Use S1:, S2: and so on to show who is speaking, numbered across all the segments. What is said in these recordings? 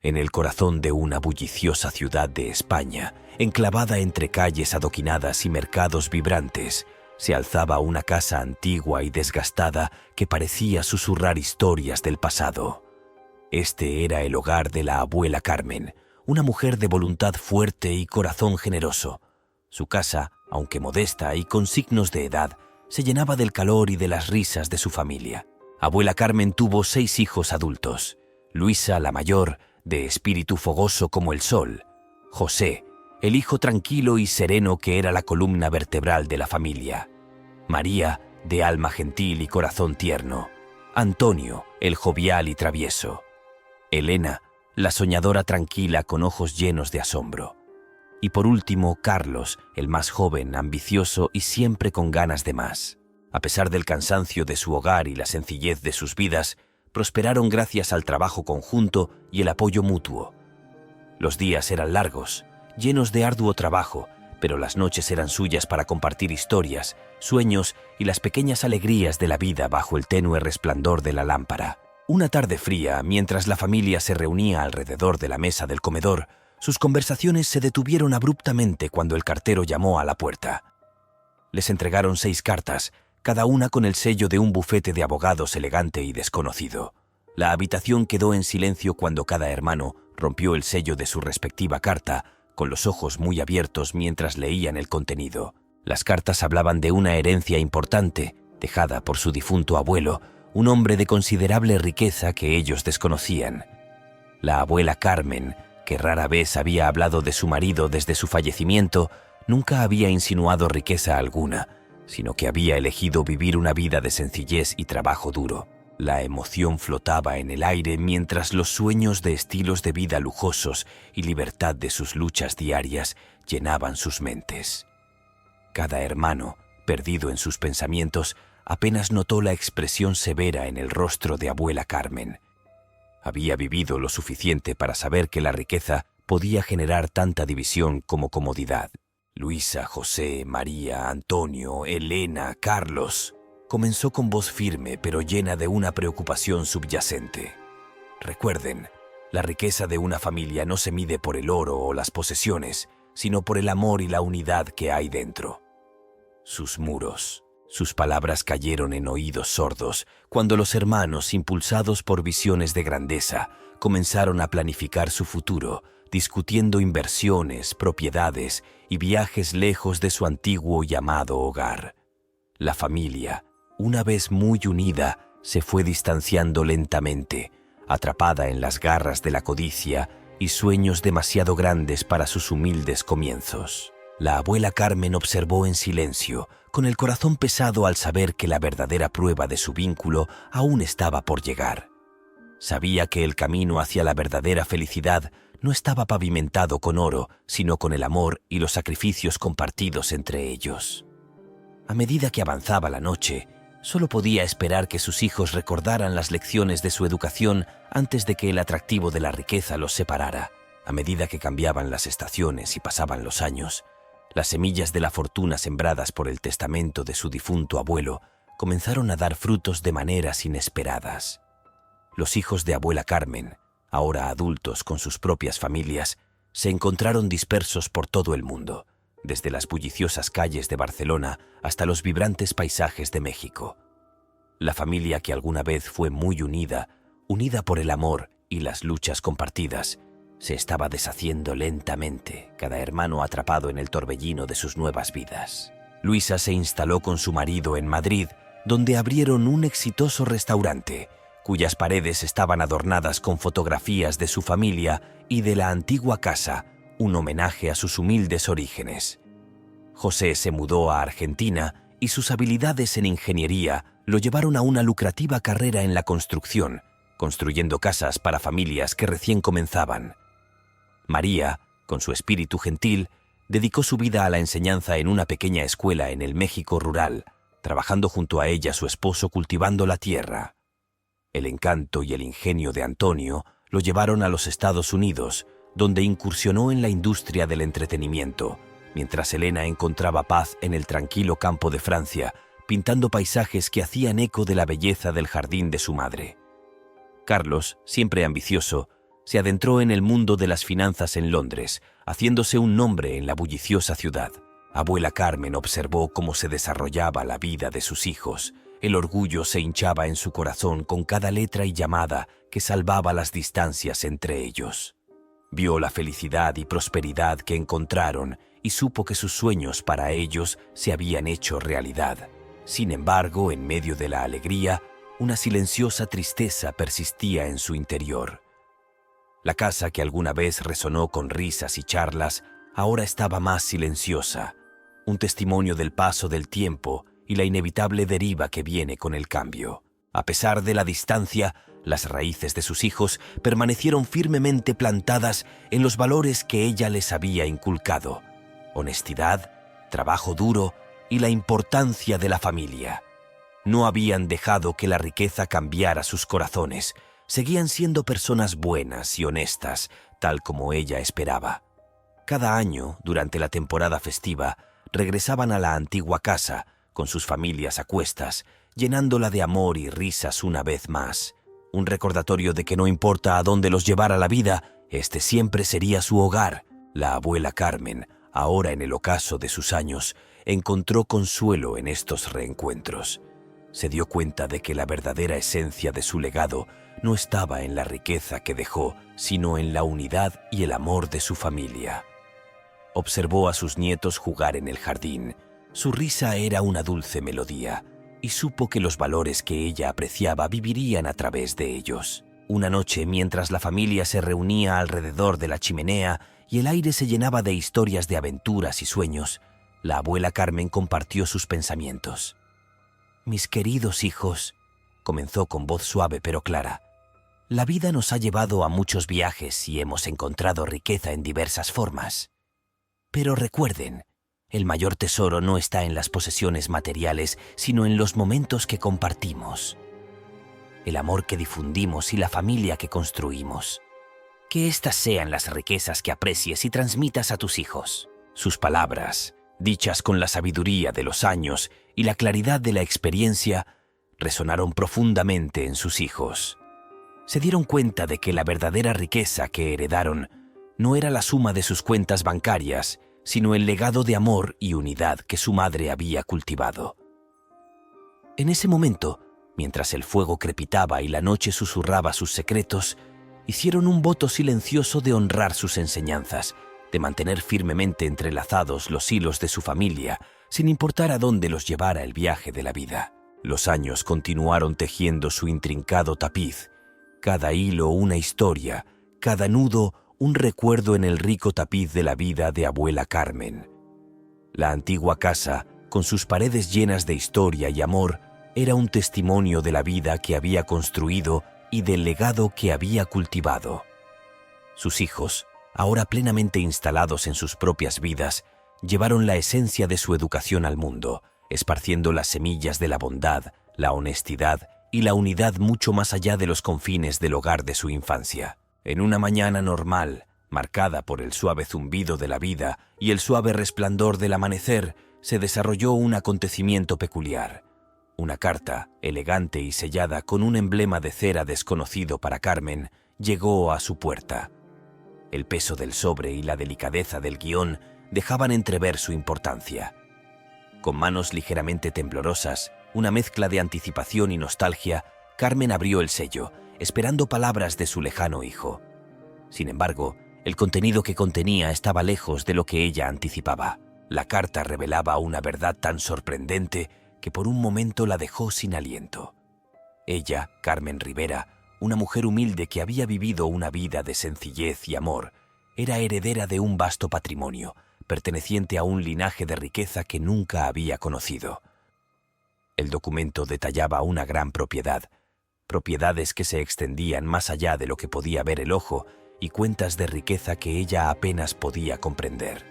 S1: En el corazón de una bulliciosa ciudad de España, enclavada entre calles adoquinadas y mercados vibrantes, se alzaba una casa antigua y desgastada que parecía susurrar historias del pasado. Este era el hogar de la abuela Carmen, una mujer de voluntad fuerte y corazón generoso. Su casa, aunque modesta y con signos de edad, se llenaba del calor y de las risas de su familia. Abuela Carmen tuvo 6 hijos adultos. Luisa, la mayor, de espíritu fogoso como el sol. José, el hijo tranquilo y sereno que era la columna vertebral de la familia. María, de alma gentil y corazón tierno. Antonio, el jovial y travieso. Elena, la soñadora tranquila con ojos llenos de asombro. Y por último, Carlos, el más joven, ambicioso y siempre con ganas de más. A pesar del cansancio de su hogar y la sencillez de sus vidas, prosperaron gracias al trabajo conjunto y el apoyo mutuo. Los días eran largos, llenos de arduo trabajo, pero las noches eran suyas para compartir historias, sueños y las pequeñas alegrías de la vida bajo el tenue resplandor de la lámpara. Una tarde fría, mientras la familia se reunía alrededor de la mesa del comedor, sus conversaciones se detuvieron abruptamente cuando el cartero llamó a la puerta. Les entregaron 6 cartas, cada una con el sello de un bufete de abogados elegante y desconocido. La habitación quedó en silencio cuando cada hermano rompió el sello de su respectiva carta, con los ojos muy abiertos mientras leían el contenido. Las cartas hablaban de una herencia importante, dejada por su difunto abuelo, un hombre de considerable riqueza que ellos desconocían. La abuela Carmen, que rara vez había hablado de su marido desde su fallecimiento, nunca había insinuado riqueza alguna, sino que había elegido vivir una vida de sencillez y trabajo duro. La emoción flotaba en el aire mientras los sueños de estilos de vida lujosos y libertad de sus luchas diarias llenaban sus mentes. Cada hermano, perdido en sus pensamientos, apenas notó la expresión severa en el rostro de abuela Carmen. Había vivido lo suficiente para saber que la riqueza podía generar tanta división como comodidad. Luisa, José, María, Antonio, Elena, Carlos. Comenzó con voz firme, pero llena de una preocupación subyacente. Recuerden, la riqueza de una familia no se mide por el oro o las posesiones, sino por el amor y la unidad que hay dentro. Sus muros. Sus palabras cayeron en oídos sordos cuando los hermanos, impulsados por visiones de grandeza, comenzaron a planificar su futuro, discutiendo inversiones, propiedades y viajes lejos de su antiguo y amado hogar. La familia, una vez muy unida, se fue distanciando lentamente, atrapada en las garras de la codicia y sueños demasiado grandes para sus humildes comienzos. La abuela Carmen observó en silencio, con el corazón pesado al saber que la verdadera prueba de su vínculo aún estaba por llegar. Sabía que el camino hacia la verdadera felicidad no estaba pavimentado con oro, sino con el amor y los sacrificios compartidos entre ellos. A medida que avanzaba la noche, solo podía esperar que sus hijos recordaran las lecciones de su educación antes de que el atractivo de la riqueza los separara. A medida que cambiaban las estaciones y pasaban los años, las semillas de la fortuna sembradas por el testamento de su difunto abuelo comenzaron a dar frutos de maneras inesperadas. Los hijos de abuela Carmen, ahora adultos con sus propias familias, se encontraron dispersos por todo el mundo, desde las bulliciosas calles de Barcelona hasta los vibrantes paisajes de México. La familia que alguna vez fue muy unida, unida por el amor y las luchas compartidas, se estaba deshaciendo lentamente, cada hermano atrapado en el torbellino de sus nuevas vidas. Luisa se instaló con su marido en Madrid, donde abrieron un exitoso restaurante, cuyas paredes estaban adornadas con fotografías de su familia y de la antigua casa, un homenaje a sus humildes orígenes. José se mudó a Argentina y sus habilidades en ingeniería lo llevaron a una lucrativa carrera en la construcción, construyendo casas para familias que recién comenzaban. María, con su espíritu gentil, dedicó su vida a la enseñanza en una pequeña escuela en el México rural, trabajando junto a ella su esposo cultivando la tierra. El encanto y el ingenio de Antonio lo llevaron a los Estados Unidos, donde incursionó en la industria del entretenimiento, mientras Elena encontraba paz en el tranquilo campo de Francia, pintando paisajes que hacían eco de la belleza del jardín de su madre. Carlos, siempre ambicioso, se adentró en el mundo de las finanzas en Londres, haciéndose un nombre en la bulliciosa ciudad. Abuela Carmen observó cómo se desarrollaba la vida de sus hijos. El orgullo se hinchaba en su corazón con cada letra y llamada que salvaba las distancias entre ellos. Vio la felicidad y prosperidad que encontraron y supo que sus sueños para ellos se habían hecho realidad. Sin embargo, en medio de la alegría, una silenciosa tristeza persistía en su interior. La casa que alguna vez resonó con risas y charlas, ahora estaba más silenciosa, un testimonio del paso del tiempo y la inevitable deriva que viene con el cambio. A pesar de la distancia, las raíces de sus hijos permanecieron firmemente plantadas en los valores que ella les había inculcado: honestidad, trabajo duro y la importancia de la familia. No habían dejado que la riqueza cambiara sus corazones. Seguían siendo personas buenas y honestas, tal como ella esperaba. Cada año, durante la temporada festiva, regresaban a la antigua casa, con sus familias a cuestas, llenándola de amor y risas una vez más. Un recordatorio de que no importa a dónde los llevara la vida, este siempre sería su hogar. La abuela Carmen, ahora en el ocaso de sus años, encontró consuelo en estos reencuentros. Se dio cuenta de que la verdadera esencia de su legado no estaba en la riqueza que dejó, sino en la unidad y el amor de su familia. Observó a sus nietos jugar en el jardín. Su risa era una dulce melodía, y supo que los valores que ella apreciaba vivirían a través de ellos. Una noche, mientras la familia se reunía alrededor de la chimenea y el aire se llenaba de historias de aventuras y sueños, la abuela Carmen compartió sus pensamientos. «Mis queridos hijos», comenzó con voz suave pero clara, «la vida nos ha llevado a muchos viajes y hemos encontrado riqueza en diversas formas. Pero recuerden, el mayor tesoro no está en las posesiones materiales, sino en los momentos que compartimos, el amor que difundimos y la familia que construimos. Que estas sean las riquezas que aprecies y transmitas a tus hijos». Sus palabras, dichas con la sabiduría de los años y la claridad de la experiencia, resonaron profundamente en sus hijos. Se dieron cuenta de que la verdadera riqueza que heredaron no era la suma de sus cuentas bancarias, sino el legado de amor y unidad que su madre había cultivado. En ese momento, mientras el fuego crepitaba y la noche susurraba sus secretos, hicieron un voto silencioso de honrar sus enseñanzas, de mantener firmemente entrelazados los hilos de su familia, sin importar a dónde los llevara el viaje de la vida. Los años continuaron tejiendo su intrincado tapiz, cada hilo una historia, cada nudo un recuerdo en el rico tapiz de la vida de abuela Carmen. La antigua casa, con sus paredes llenas de historia y amor, era un testimonio de la vida que había construido y del legado que había cultivado. Sus hijos, ahora plenamente instalados en sus propias vidas, llevaron la esencia de su educación al mundo, esparciendo las semillas de la bondad, la honestidad y la unidad mucho más allá de los confines del hogar de su infancia. En una mañana normal, marcada por el suave zumbido de la vida y el suave resplandor del amanecer, se desarrolló un acontecimiento peculiar. Una carta, elegante y sellada con un emblema de cera desconocido para Carmen, llegó a su puerta. El peso del sobre y la delicadeza del guión dejaban entrever su importancia. Con manos ligeramente temblorosas, una mezcla de anticipación y nostalgia, Carmen abrió el sello, esperando palabras de su lejano hijo. Sin embargo, el contenido que contenía estaba lejos de lo que ella anticipaba. La carta revelaba una verdad tan sorprendente que por un momento la dejó sin aliento. Ella, Carmen Rivera, una mujer humilde que había vivido una vida de sencillez y amor, era heredera de un vasto patrimonio, perteneciente a un linaje de riqueza que nunca había conocido. El documento detallaba una gran propiedad, propiedades que se extendían más allá de lo que podía ver el ojo y cuentas de riqueza que ella apenas podía comprender.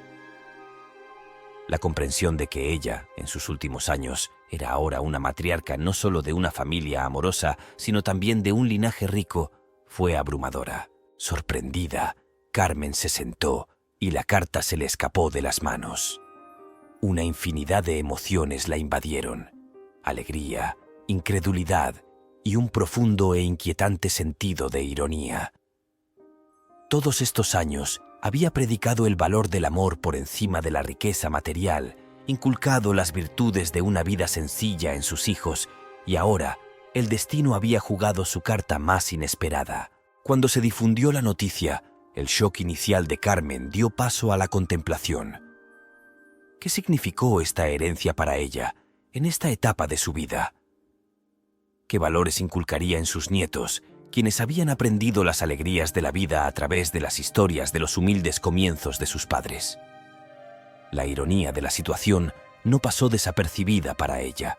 S1: La comprensión de que ella, en sus últimos años, era ahora una matriarca no solo de una familia amorosa, sino también de un linaje rico, fue abrumadora. Sorprendida, Carmen se sentó y la carta se le escapó de las manos. Una infinidad de emociones la invadieron: alegría, incredulidad y un profundo e inquietante sentido de ironía. Todos estos años había predicado el valor del amor por encima de la riqueza material, inculcado las virtudes de una vida sencilla en sus hijos, y ahora el destino había jugado su carta más inesperada. Cuando se difundió la noticia, el shock inicial de Carmen dio paso a la contemplación. ¿Qué significó esta herencia para ella en esta etapa de su vida? ¿Qué valores inculcaría en sus nietos, quienes habían aprendido las alegrías de la vida a través de las historias de los humildes comienzos de sus padres? La ironía de la situación no pasó desapercibida para ella.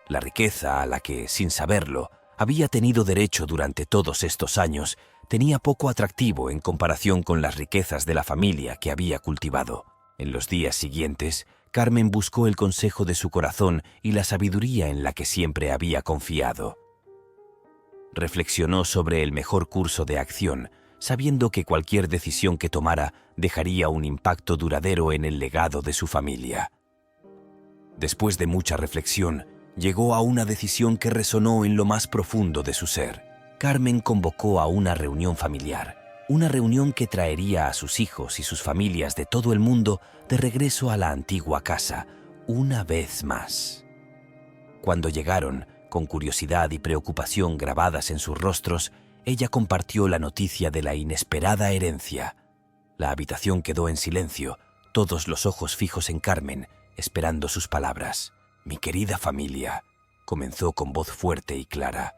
S1: La riqueza a la que, sin saberlo, había tenido derecho durante todos estos años tenía poco atractivo en comparación con las riquezas de la familia que había cultivado. En los días siguientes, Carmen buscó el consejo de su corazón y la sabiduría en la que siempre había confiado. Reflexionó sobre el mejor curso de acción, sabiendo que cualquier decisión que tomara dejaría un impacto duradero en el legado de su familia. Después de mucha reflexión, llegó a una decisión que resonó en lo más profundo de su ser. Carmen convocó a una reunión familiar, una reunión que traería a sus hijos y sus familias de todo el mundo de regreso a la antigua casa, una vez más. Cuando llegaron, con curiosidad y preocupación grabadas en sus rostros, ella compartió la noticia de la inesperada herencia. La habitación quedó en silencio, todos los ojos fijos en Carmen, esperando sus palabras. «Mi querida familia», comenzó con voz fuerte y clara,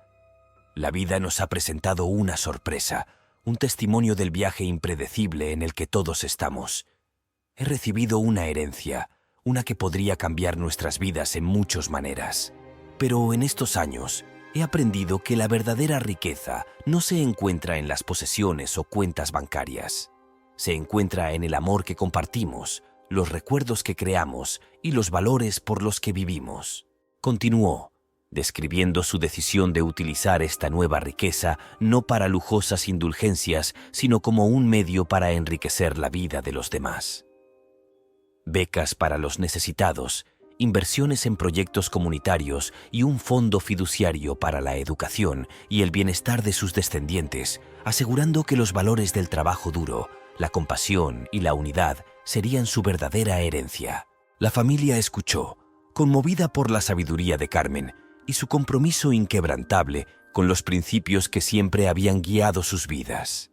S1: «la vida nos ha presentado una sorpresa, un testimonio del viaje impredecible en el que todos estamos. He recibido una herencia, una que podría cambiar nuestras vidas en muchas maneras. Pero en estos años he aprendido que la verdadera riqueza no se encuentra en las posesiones o cuentas bancarias. Se encuentra en el amor que compartimos, los recuerdos que creamos y los valores por los que vivimos». Continuó, describiendo su decisión de utilizar esta nueva riqueza no para lujosas indulgencias, sino como un medio para enriquecer la vida de los demás. Becas para los necesitados, inversiones en proyectos comunitarios y un fondo fiduciario para la educación y el bienestar de sus descendientes, asegurando que los valores del trabajo duro, la compasión y la unidad serían su verdadera herencia. La familia escuchó, conmovida por la sabiduría de Carmen y su compromiso inquebrantable con los principios que siempre habían guiado sus vidas.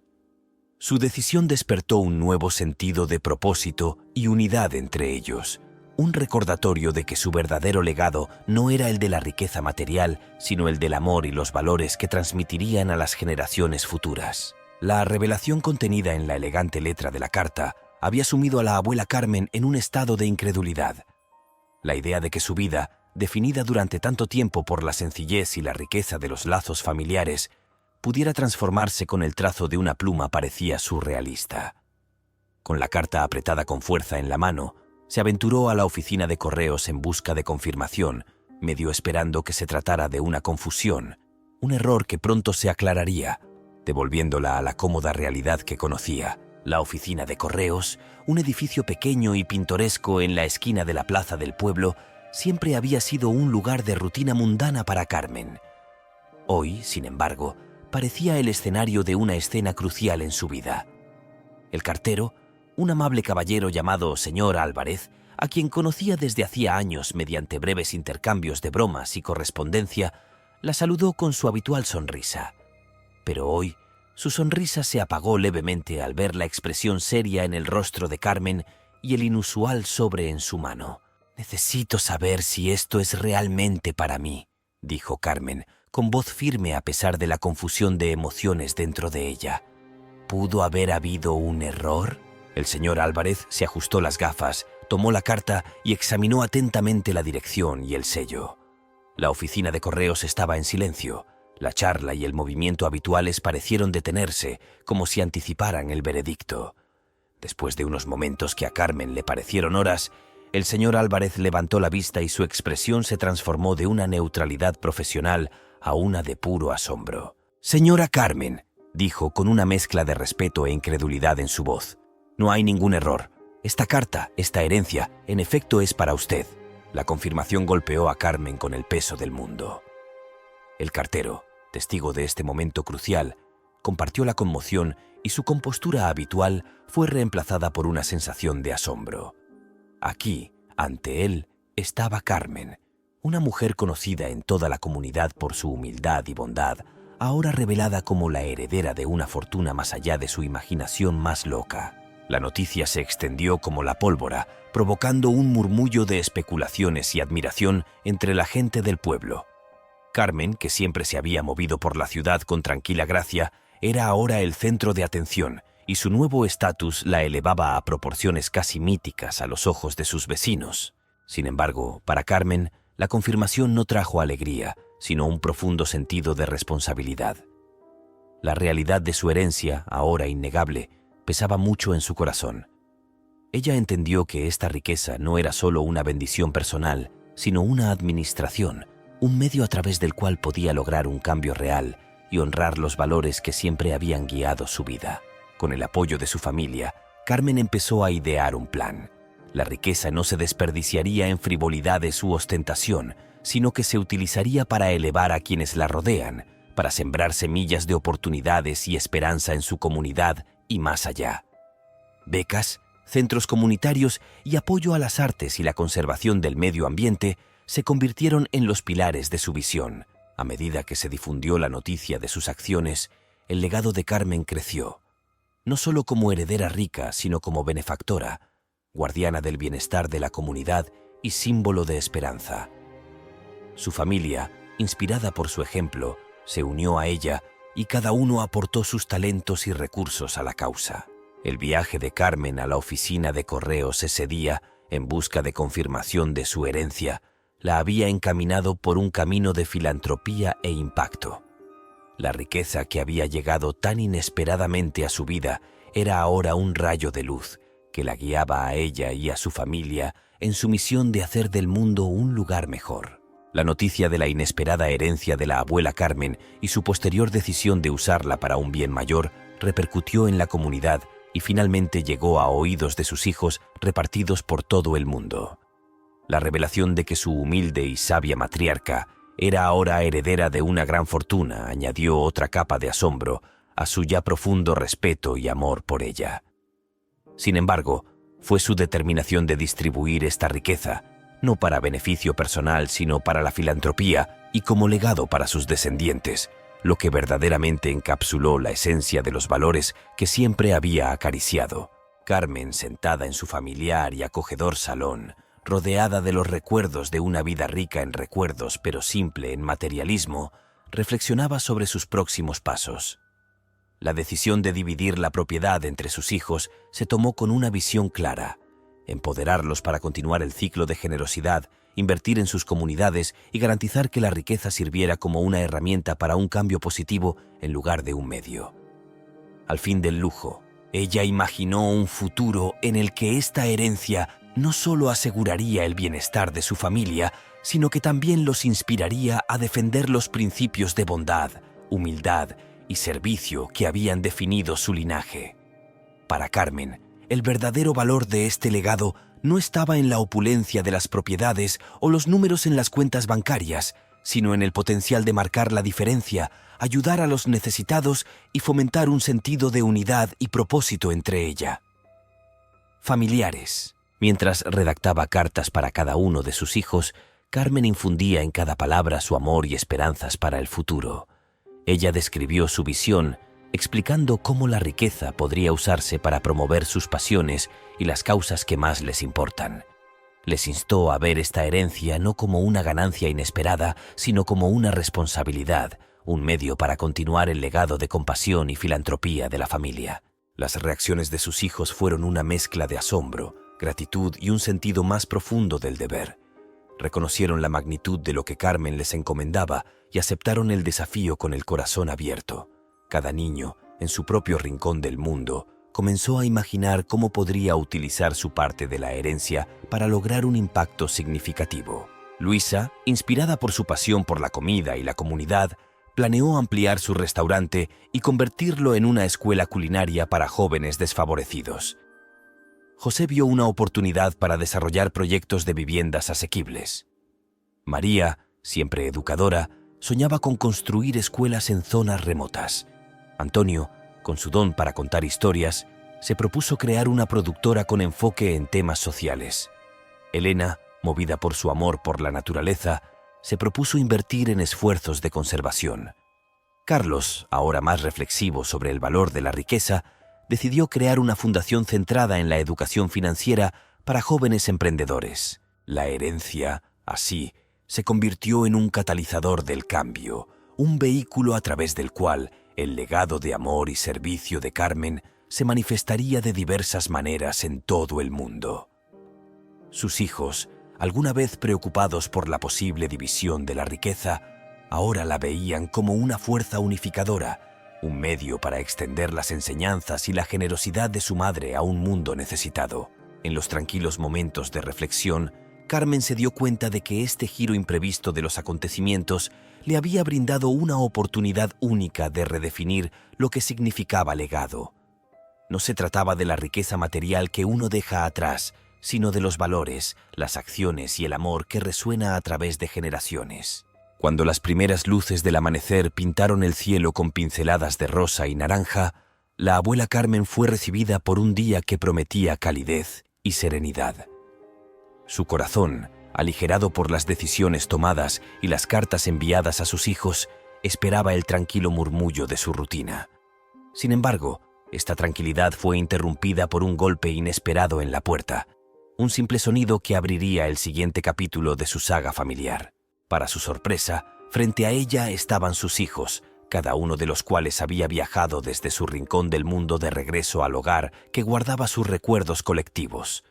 S1: Su decisión despertó un nuevo sentido de propósito y unidad entre ellos, un recordatorio de que su verdadero legado no era el de la riqueza material, sino el del amor y los valores que transmitirían a las generaciones futuras. La revelación contenida en la elegante letra de la carta había sumido a la abuela Carmen en un estado de incredulidad. La idea de que su vida, definida durante tanto tiempo por la sencillez y la riqueza de los lazos familiares, pudiera transformarse con el trazo de una pluma parecía surrealista. Con la carta apretada con fuerza en la mano, se aventuró a la oficina de correos en busca de confirmación, medio esperando que se tratara de una confusión, un error que pronto se aclararía, devolviéndola a la cómoda realidad que conocía. La oficina de correos, un edificio pequeño y pintoresco en la esquina de la plaza del pueblo, siempre había sido un lugar de rutina mundana para Carmen. Hoy, sin embargo, parecía el escenario de una escena crucial en su vida. El cartero, un amable caballero llamado señor Álvarez, a quien conocía desde hacía años mediante breves intercambios de bromas y correspondencia, la saludó con su habitual sonrisa. Pero hoy, su sonrisa se apagó levemente al ver la expresión seria en el rostro de Carmen y el inusual sobre en su mano. «Necesito saber si esto es realmente para mí», dijo Carmen, con voz firme a pesar de la confusión de emociones dentro de ella. ¿Pudo haber habido un error? El señor Álvarez se ajustó las gafas, tomó la carta y examinó atentamente la dirección y el sello. La oficina de correos estaba en silencio. La charla y el movimiento habituales parecieron detenerse, como si anticiparan el veredicto. Después de unos momentos que a Carmen le parecieron horas, el señor Álvarez levantó la vista y su expresión se transformó de una neutralidad profesional a una de puro asombro. «Señora Carmen», dijo con una mezcla de respeto e incredulidad en su voz, «no hay ningún error. Esta carta, esta herencia, en efecto es para usted». La confirmación golpeó a Carmen con el peso del mundo. El cartero, testigo de este momento crucial, compartió la conmoción y su compostura habitual fue reemplazada por una sensación de asombro. Aquí, ante él, estaba Carmen, una mujer conocida en toda la comunidad por su humildad y bondad, ahora revelada como la heredera de una fortuna más allá de su imaginación más loca. La noticia se extendió como la pólvora, provocando un murmullo de especulaciones y admiración entre la gente del pueblo. Carmen, que siempre se había movido por la ciudad con tranquila gracia, era ahora el centro de atención, y su nuevo estatus la elevaba a proporciones casi míticas a los ojos de sus vecinos. Sin embargo, para Carmen, la confirmación no trajo alegría, sino un profundo sentido de responsabilidad. La realidad de su herencia, ahora innegable, pesaba mucho en su corazón. Ella entendió que esta riqueza no era solo una bendición personal, sino una administración, un medio a través del cual podía lograr un cambio real y honrar los valores que siempre habían guiado su vida. Con el apoyo de su familia, Carmen empezó a idear un plan. La riqueza no se desperdiciaría en frivolidades u ostentación, sino que se utilizaría para elevar a quienes la rodean, para sembrar semillas de oportunidades y esperanza en su comunidad y más allá. Becas, centros comunitarios y apoyo a las artes y la conservación del medio ambiente se convirtieron en los pilares de su visión. A medida que se difundió la noticia de sus acciones, el legado de Carmen creció, no solo como heredera rica, sino como benefactora, guardiana del bienestar de la comunidad y símbolo de esperanza. Su familia, inspirada por su ejemplo, se unió a ella y cada uno aportó sus talentos y recursos a la causa. El viaje de Carmen a la oficina de correos ese día, en busca de confirmación de su herencia, la había encaminado por un camino de filantropía e impacto. La riqueza que había llegado tan inesperadamente a su vida era ahora un rayo de luz que la guiaba a ella y a su familia en su misión de hacer del mundo un lugar mejor. La noticia de la inesperada herencia de la abuela Carmen y su posterior decisión de usarla para un bien mayor repercutió en la comunidad y finalmente llegó a oídos de sus hijos repartidos por todo el mundo. La revelación de que su humilde y sabia matriarca era ahora heredera de una gran fortuna añadió otra capa de asombro a su ya profundo respeto y amor por ella. Sin embargo, fue su determinación de distribuir esta riqueza, no para beneficio personal, sino para la filantropía y como legado para sus descendientes, lo que verdaderamente encapsuló la esencia de los valores que siempre había acariciado. Carmen, sentada en su familiar y acogedor salón, rodeada de los recuerdos de una vida rica en recuerdos pero simple en materialismo, reflexionaba sobre sus próximos pasos. La decisión de dividir la propiedad entre sus hijos se tomó con una visión clara: empoderarlos para continuar el ciclo de generosidad, invertir en sus comunidades y garantizar que la riqueza sirviera como una herramienta para un cambio positivo en lugar de un medio. Al fin del lujo, ella imaginó un futuro en el que esta herencia no solo aseguraría el bienestar de su familia, sino que también los inspiraría a defender los principios de bondad, humildad y servicio que habían definido su linaje. Para Carmen, el verdadero valor de este legado no estaba en la opulencia de las propiedades o los números en las cuentas bancarias, sino en el potencial de marcar la diferencia, ayudar a los necesitados y fomentar un sentido de unidad y propósito entre ella. Familiares. Mientras redactaba cartas para cada uno de sus hijos, Carmen infundía en cada palabra su amor y esperanzas para el futuro. Ella describió su visión, explicando cómo la riqueza podría usarse para promover sus pasiones y las causas que más les importan. Les instó a ver esta herencia no como una ganancia inesperada, sino como una responsabilidad, un medio para continuar el legado de compasión y filantropía de la familia. Las reacciones de sus hijos fueron una mezcla de asombro, gratitud y un sentido más profundo del deber. Reconocieron la magnitud de lo que Carmen les encomendaba y aceptaron el desafío con el corazón abierto. Cada niño, en su propio rincón del mundo, comenzó a imaginar cómo podría utilizar su parte de la herencia para lograr un impacto significativo. Luisa, inspirada por su pasión por la comida y la comunidad, planeó ampliar su restaurante y convertirlo en una escuela culinaria para jóvenes desfavorecidos. José vio una oportunidad para desarrollar proyectos de viviendas asequibles. María, siempre educadora, soñaba con construir escuelas en zonas remotas. Antonio, con su don para contar historias, se propuso crear una productora con enfoque en temas sociales. Elena, movida por su amor por la naturaleza, se propuso invertir en esfuerzos de conservación. Carlos, ahora más reflexivo sobre el valor de la riqueza, decidió crear una fundación centrada en la educación financiera para jóvenes emprendedores. La herencia, así, se convirtió en un catalizador del cambio, un vehículo a través del cual el legado de amor y servicio de Carmen se manifestaría de diversas maneras en todo el mundo. Sus hijos, alguna vez preocupados por la posible división de la riqueza, ahora la veían como una fuerza unificadora, un medio para extender las enseñanzas y la generosidad de su madre a un mundo necesitado. En los tranquilos momentos de reflexión, Carmen se dio cuenta de que este giro imprevisto de los acontecimientos le había brindado una oportunidad única de redefinir lo que significaba legado. No se trataba de la riqueza material que uno deja atrás, sino de los valores, las acciones y el amor que resuena a través de generaciones. Cuando las primeras luces del amanecer pintaron el cielo con pinceladas de rosa y naranja, la abuela Carmen fue recibida por un día que prometía calidez y serenidad. Su corazón, aligerado por las decisiones tomadas y las cartas enviadas a sus hijos, esperaba el tranquilo murmullo de su rutina. Sin embargo, esta tranquilidad fue interrumpida por un golpe inesperado en la puerta, un simple sonido que abriría el siguiente capítulo de su saga familiar. Para su sorpresa, frente a ella estaban sus hijos, cada uno de los cuales había viajado desde su rincón del mundo de regreso al hogar que guardaba sus recuerdos colectivos.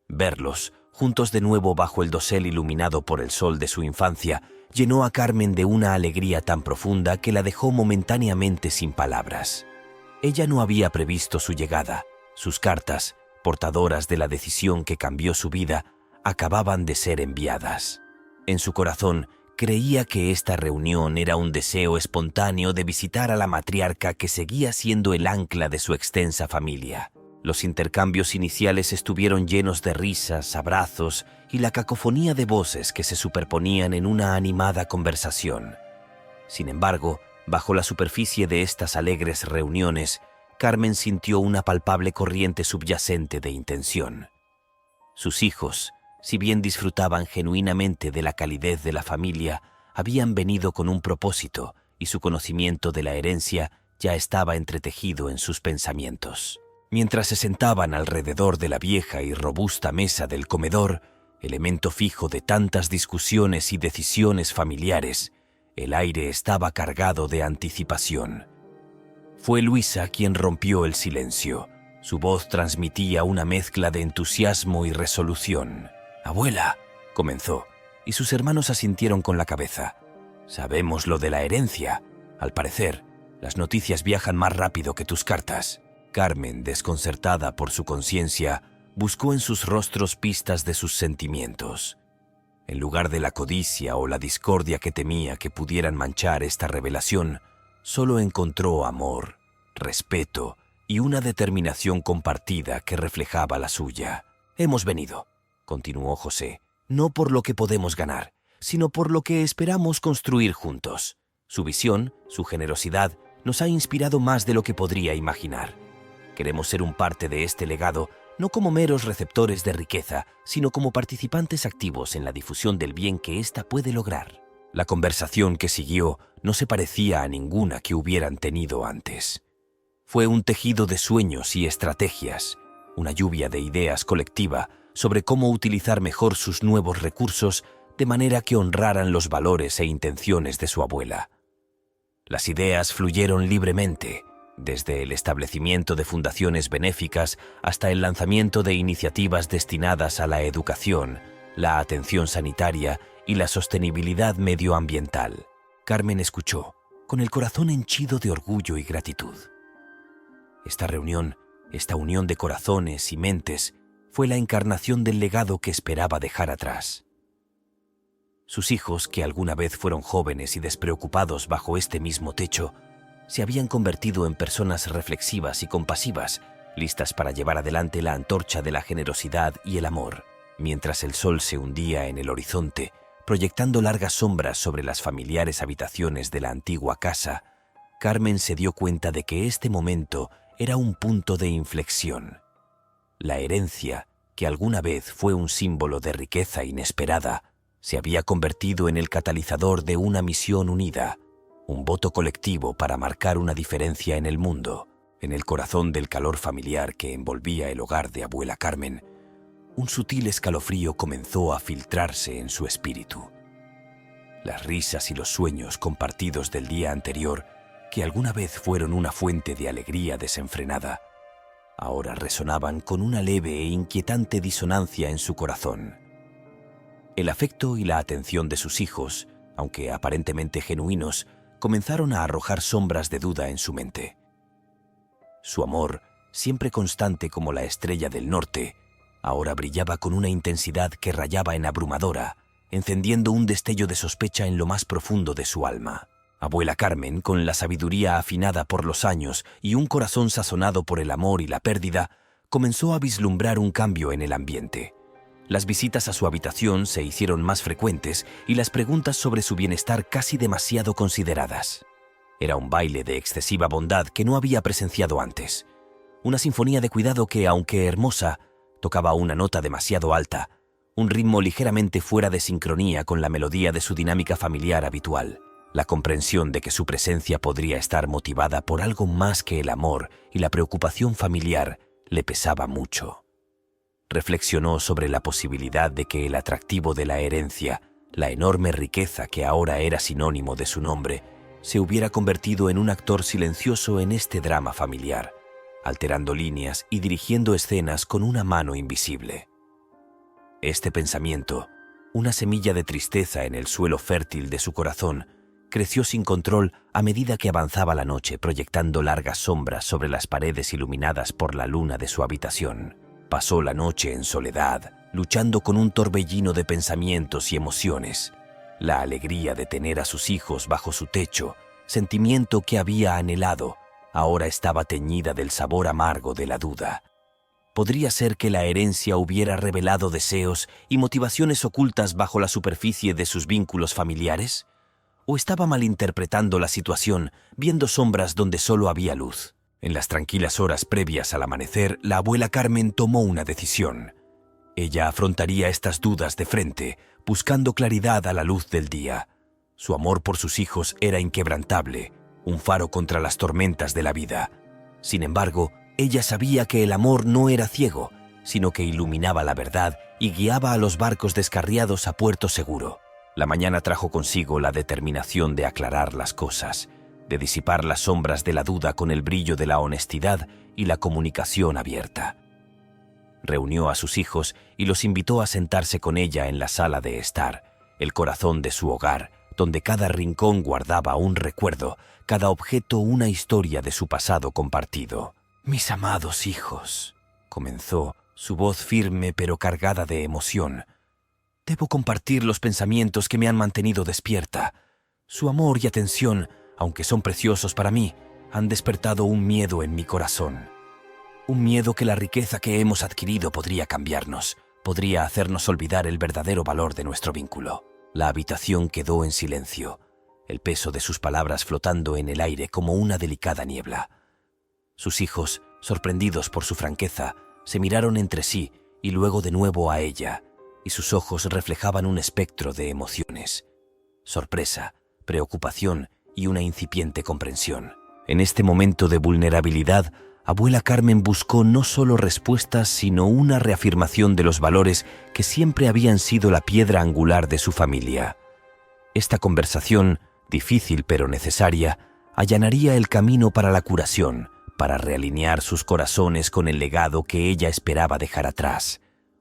S1: Verlos, juntos de nuevo bajo el dosel iluminado por el sol de su infancia, llenó a Carmen de una alegría tan profunda que la dejó momentáneamente sin palabras. Ella no había previsto su llegada. Sus cartas, portadoras de la decisión que cambió su vida, acababan de ser enviadas. En su corazón, creía que esta reunión era un deseo espontáneo de visitar a la matriarca que seguía siendo el ancla de su extensa familia. Los intercambios iniciales estuvieron llenos de risas, abrazos y la cacofonía de voces que se superponían en una animada conversación. Sin embargo, bajo la superficie de estas alegres reuniones, Carmen sintió una palpable corriente subyacente de intención. Sus hijos, si bien disfrutaban genuinamente de la calidez de la familia, habían venido con un propósito y su conocimiento de la herencia ya estaba entretejido en sus pensamientos. Mientras se sentaban alrededor de la vieja y robusta mesa del comedor, elemento fijo de tantas discusiones y decisiones familiares, el aire estaba cargado de anticipación. Fue Luisa quien rompió el silencio. Su voz transmitía una mezcla de entusiasmo y resolución. «Abuela», comenzó, y sus hermanos asintieron con la cabeza. «Sabemos lo de la herencia. Al parecer, las noticias viajan más rápido que tus cartas». Carmen, desconcertada por su conciencia, buscó en sus rostros pistas de sus sentimientos. En lugar de la codicia o la discordia que temía que pudieran manchar esta revelación, solo encontró amor, respeto y una determinación compartida que reflejaba la suya. «Hemos venido», continuó José, «no por lo que podemos ganar, sino por lo que esperamos construir juntos. Su visión, su generosidad, nos ha inspirado más de lo que podría imaginar. Queremos ser un parte de este legado, no como meros receptores de riqueza, sino como participantes activos en la difusión del bien que ésta puede lograr». La conversación que siguió no se parecía a ninguna que hubieran tenido antes. Fue un tejido de sueños y estrategias, una lluvia de ideas colectiva sobre cómo utilizar mejor sus nuevos recursos de manera que honraran los valores e intenciones de su abuela. Las ideas fluyeron libremente, desde el establecimiento de fundaciones benéficas hasta el lanzamiento de iniciativas destinadas a la educación, la atención sanitaria y la sostenibilidad medioambiental. Carmen escuchó, con el corazón henchido de orgullo y gratitud. Esta reunión, esta unión de corazones y mentes, fue la encarnación del legado que esperaba dejar atrás. Sus hijos, que alguna vez fueron jóvenes y despreocupados bajo este mismo techo, se habían convertido en personas reflexivas y compasivas, listas para llevar adelante la antorcha de la generosidad y el amor. Mientras el sol se hundía en el horizonte, proyectando largas sombras sobre las familiares habitaciones de la antigua casa, Carmen se dio cuenta de que este momento era un punto de inflexión. La herencia, que alguna vez fue un símbolo de riqueza inesperada, se había convertido en el catalizador de una misión unida, un voto colectivo para marcar una diferencia en el mundo. En el corazón del calor familiar que envolvía el hogar de abuela Carmen, un sutil escalofrío comenzó a filtrarse en su espíritu. Las risas y los sueños compartidos del día anterior, que alguna vez fueron una fuente de alegría desenfrenada, ahora resonaban con una leve e inquietante disonancia en su corazón. El afecto y la atención de sus hijos, aunque aparentemente genuinos, comenzaron a arrojar sombras de duda en su mente. Su amor, siempre constante como la estrella del norte, ahora brillaba con una intensidad que rayaba en abrumadora, encendiendo un destello de sospecha en lo más profundo de su alma. Abuela Carmen, con la sabiduría afinada por los años y un corazón sazonado por el amor y la pérdida, comenzó a vislumbrar un cambio en el ambiente. Las visitas a su habitación se hicieron más frecuentes y las preguntas sobre su bienestar casi demasiado consideradas. Era un baile de excesiva bondad que no había presenciado antes. Una sinfonía de cuidado que, aunque hermosa, tocaba una nota demasiado alta, un ritmo ligeramente fuera de sincronía con la melodía de su dinámica familiar habitual. La comprensión de que su presencia podría estar motivada por algo más que el amor y la preocupación familiar le pesaba mucho. Reflexionó sobre la posibilidad de que el atractivo de la herencia, la enorme riqueza que ahora era sinónimo de su nombre, se hubiera convertido en un actor silencioso en este drama familiar, alterando líneas y dirigiendo escenas con una mano invisible. Este pensamiento, una semilla de tristeza en el suelo fértil de su corazón, creció sin control a medida que avanzaba la noche, proyectando largas sombras sobre las paredes iluminadas por la luna de su habitación. Pasó la noche en soledad, luchando con un torbellino de pensamientos y emociones. La alegría de tener a sus hijos bajo su techo, sentimiento que había anhelado, ahora estaba teñida del sabor amargo de la duda. ¿Podría ser que la herencia hubiera revelado deseos y motivaciones ocultas bajo la superficie de sus vínculos familiares? ¿O estaba malinterpretando la situación, viendo sombras donde solo había luz? En las tranquilas horas previas al amanecer, la abuela Carmen tomó una decisión. Ella afrontaría estas dudas de frente, buscando claridad a la luz del día. Su amor por sus hijos era inquebrantable, un faro contra las tormentas de la vida. Sin embargo, ella sabía que el amor no era ciego, sino que iluminaba la verdad y guiaba a los barcos descarriados a puerto seguro. La mañana trajo consigo la determinación de aclarar las cosas, de disipar las sombras de la duda con el brillo de la honestidad y la comunicación abierta. Reunió a sus hijos y los invitó a sentarse con ella en la sala de estar, el corazón de su hogar, donde cada rincón guardaba un recuerdo, cada objeto una historia de su pasado compartido. «Mis amados hijos», comenzó, su voz firme pero cargada de emoción. «Debo compartir los pensamientos que me han mantenido despierta. Su amor y atención, aunque son preciosos para mí, han despertado un miedo en mi corazón. Un miedo que la riqueza que hemos adquirido podría cambiarnos, podría hacernos olvidar el verdadero valor de nuestro vínculo». La habitación quedó en silencio, el peso de sus palabras flotando en el aire como una delicada niebla. Sus hijos, sorprendidos por su franqueza, se miraron entre sí y luego de nuevo a ella, y sus ojos reflejaban un espectro de emociones: sorpresa, preocupación y una incipiente comprensión. En este momento de vulnerabilidad, abuela Carmen buscó no solo respuestas, sino una reafirmación de los valores que siempre habían sido la piedra angular de su familia. Esta conversación, difícil pero necesaria, allanaría el camino para la curación, para realinear sus corazones con el legado que ella esperaba dejar atrás.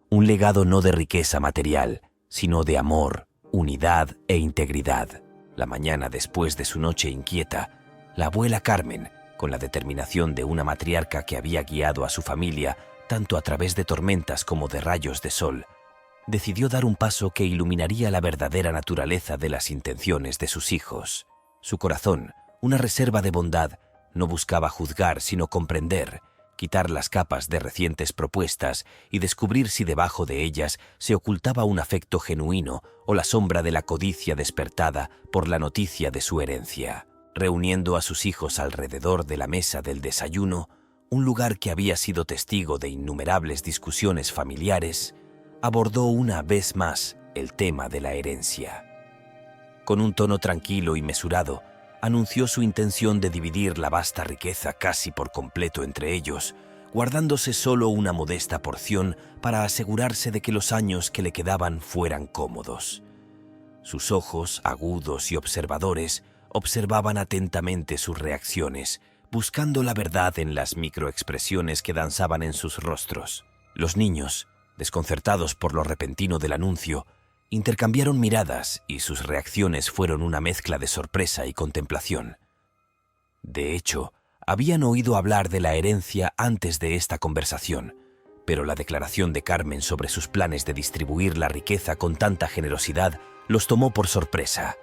S1: Un legado no de riqueza material, sino de amor, unidad e integridad. La mañana después de su noche inquieta, la abuela Carmen, con la determinación de una matriarca que había guiado a su familia tanto a través de tormentas como de rayos de sol, decidió dar un paso que iluminaría la verdadera naturaleza de las intenciones de sus hijos. Su corazón, una reserva de bondad, no buscaba juzgar sino comprender, quitar las capas de recientes propuestas y descubrir si debajo de ellas se ocultaba un afecto genuino o la sombra de la codicia despertada por la noticia de su herencia. reuniendo a sus hijos alrededor de la mesa del desayuno, un lugar que había sido testigo de innumerables discusiones familiares, abordó una vez más el tema de la herencia. Con un tono tranquilo y mesurado, anunció su intención de dividir la vasta riqueza casi por completo entre ellos, guardándose solo una modesta porción para asegurarse de que los años que le quedaban fueran cómodos. Sus ojos, agudos y observadores, observaban atentamente sus reacciones, buscando la verdad en las microexpresiones que danzaban en sus rostros. Los niños, desconcertados por lo repentino del anuncio, intercambiaron miradas y sus reacciones fueron una mezcla de sorpresa y contemplación. De hecho, habían oído hablar de la herencia antes de esta conversación, pero la declaración de Carmen sobre sus planes de distribuir la riqueza con tanta generosidad los tomó por sorpresa.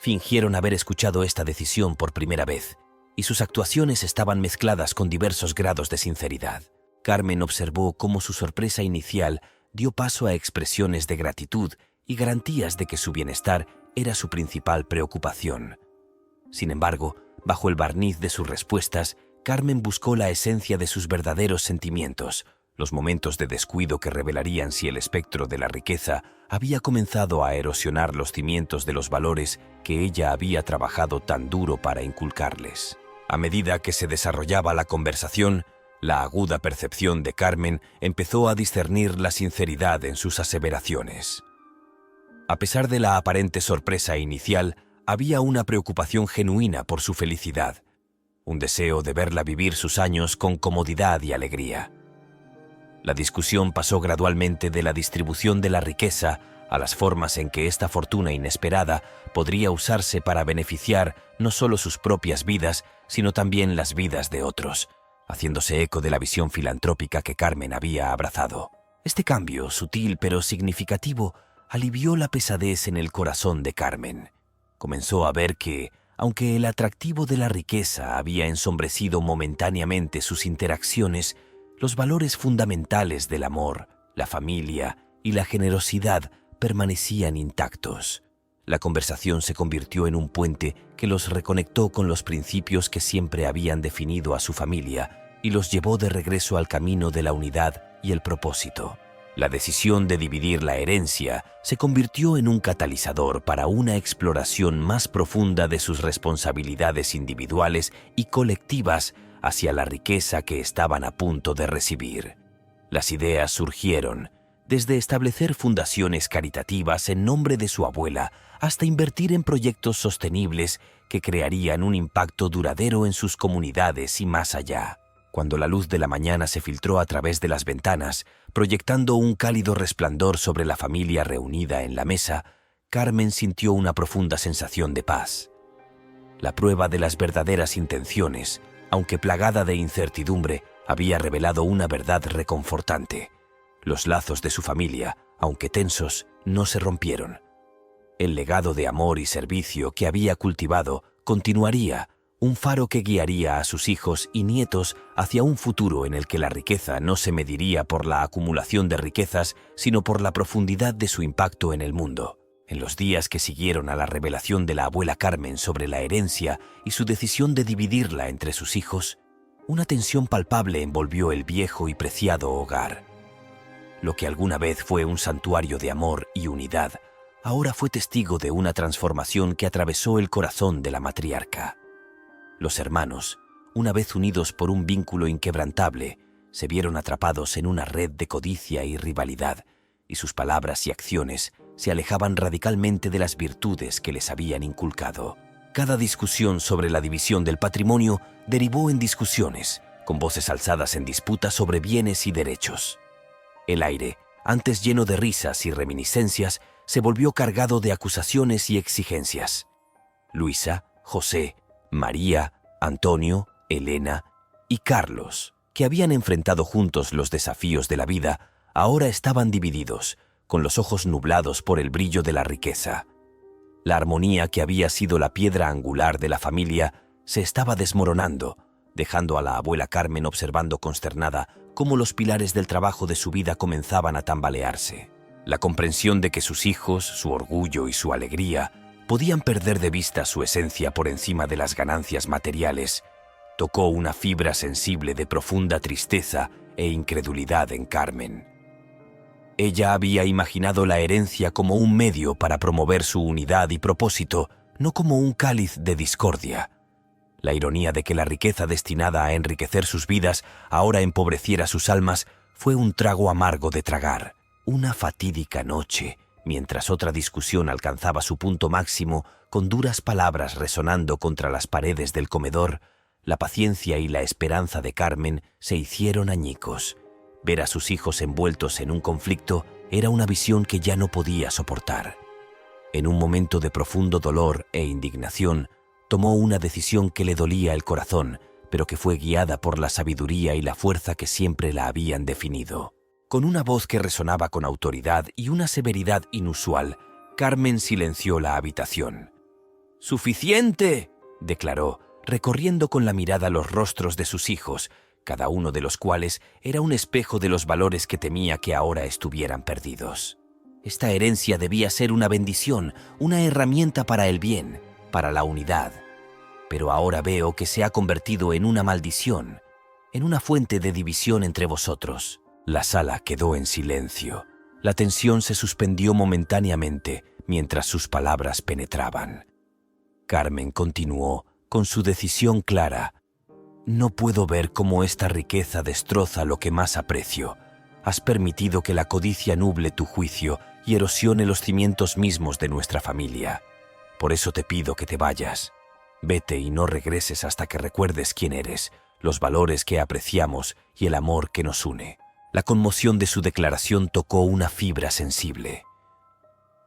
S1: Fingieron haber escuchado esta decisión por primera vez, y sus actuaciones estaban mezcladas con diversos grados de sinceridad. Carmen observó cómo su sorpresa inicial dio paso a expresiones de gratitud y garantías de que su bienestar era su principal preocupación. Sin embargo, bajo el barniz de sus respuestas, Carmen buscó la esencia de sus verdaderos sentimientos, los momentos de descuido que revelarían si el espectro de la riqueza había comenzado a erosionar los cimientos de los valores que ella había trabajado tan duro para inculcarles. A medida que se desarrollaba la conversación, la aguda percepción de Carmen empezó a discernir la sinceridad en sus aseveraciones. A pesar de la aparente sorpresa inicial, había una preocupación genuina por su felicidad, un deseo de verla vivir sus años con comodidad y alegría. La discusión pasó gradualmente de la distribución de la riqueza a las formas en que esta fortuna inesperada podría usarse para beneficiar no solo sus propias vidas, sino también las vidas de otros, haciéndose eco de la visión filantrópica que Carmen había abrazado. Este cambio, sutil pero significativo, alivió la pesadez en el corazón de Carmen. Comenzó a ver que, aunque el atractivo de la riqueza había ensombrecido momentáneamente sus interacciones, los valores fundamentales del amor, la familia y la generosidad permanecían intactos. La conversación se convirtió en un puente que los reconectó con los principios que siempre habían definido a su familia y los llevó de regreso al camino de la unidad y el propósito. La decisión de dividir la herencia se convirtió en un catalizador para una exploración más profunda de sus responsabilidades individuales y colectivas hacia la riqueza que estaban a punto de recibir. Las ideas surgieron desde establecer fundaciones caritativas en nombre de su abuela hasta invertir en proyectos sostenibles que crearían un impacto duradero en sus comunidades y más allá. Cuando la luz de la mañana se filtró a través de las ventanas, proyectando un cálido resplandor sobre la familia reunida en la mesa, Carmen sintió una profunda sensación de paz. La prueba de las verdaderas intenciones, aunque plagada de incertidumbre, había revelado una verdad reconfortante. Los lazos de su familia, aunque tensos, no se rompieron. El legado de amor y servicio que había cultivado continuaría, un faro que guiaría a sus hijos y nietos hacia un futuro en el que la riqueza no se mediría por la acumulación de riquezas, sino por la profundidad de su impacto en el mundo. En los días que siguieron a la revelación de la abuela Carmen sobre la herencia y su decisión de dividirla entre sus hijos, una tensión palpable envolvió el viejo y preciado hogar. Lo que alguna vez fue un santuario de amor y unidad, ahora fue testigo de una transformación que atravesó el corazón de la matriarca. Los hermanos, una vez unidos por un vínculo inquebrantable, se vieron atrapados en una red de codicia y rivalidad, y sus palabras y acciones se alejaban radicalmente de las virtudes que les habían inculcado. Cada discusión sobre la división del patrimonio derivó en discusiones, con voces alzadas en disputa sobre bienes y derechos. El aire, antes lleno de risas y reminiscencias, se volvió cargado de acusaciones y exigencias. Luisa, José, María, Antonio, Elena y Carlos, que habían enfrentado juntos los desafíos de la vida, ahora estaban divididos, con los ojos nublados por el brillo de la riqueza. La armonía que había sido la piedra angular de la familia se estaba desmoronando, dejando a la abuela Carmen observando consternada cómo los pilares del trabajo de su vida comenzaban a tambalearse. La comprensión de que sus hijos, su orgullo y su alegría podían perder de vista su esencia por encima de las ganancias materiales, tocó una fibra sensible de profunda tristeza e incredulidad en Carmen. Ella había imaginado la herencia como un medio para promover su unidad y propósito, no como un cáliz de discordia. La ironía de que la riqueza destinada a enriquecer sus vidas ahora empobreciera sus almas fue un trago amargo de tragar. Una fatídica noche, mientras otra discusión alcanzaba su punto máximo, con duras palabras resonando contra las paredes del comedor, la paciencia y la esperanza de Carmen se hicieron añicos. Ver a sus hijos envueltos en un conflicto era una visión que ya no podía soportar. En un momento de profundo dolor e indignación, tomó una decisión que le dolía el corazón, pero que fue guiada por la sabiduría y la fuerza que siempre la habían definido. Con una voz que resonaba con autoridad y una severidad inusual, Carmen silenció la habitación. «¡Suficiente!», declaró, recorriendo con la mirada los rostros de sus hijos, cada uno de los cuales era un espejo de los valores que temía que ahora estuvieran perdidos. Esta herencia debía ser una bendición, una herramienta para el bien, para la unidad. Pero ahora veo que se ha convertido en una maldición, en una fuente de división entre vosotros. La sala quedó en silencio. La tensión se suspendió momentáneamente mientras sus palabras penetraban. Carmen continuó, con su decisión clara. «No puedo ver cómo esta riqueza destroza lo que más aprecio. Has permitido que la codicia nuble tu juicio y erosione los cimientos mismos de nuestra familia. Por eso te pido que te vayas. Vete y no regreses hasta que recuerdes quién eres, los valores que apreciamos y el amor que nos une». La conmoción de su declaración tocó una fibra sensible.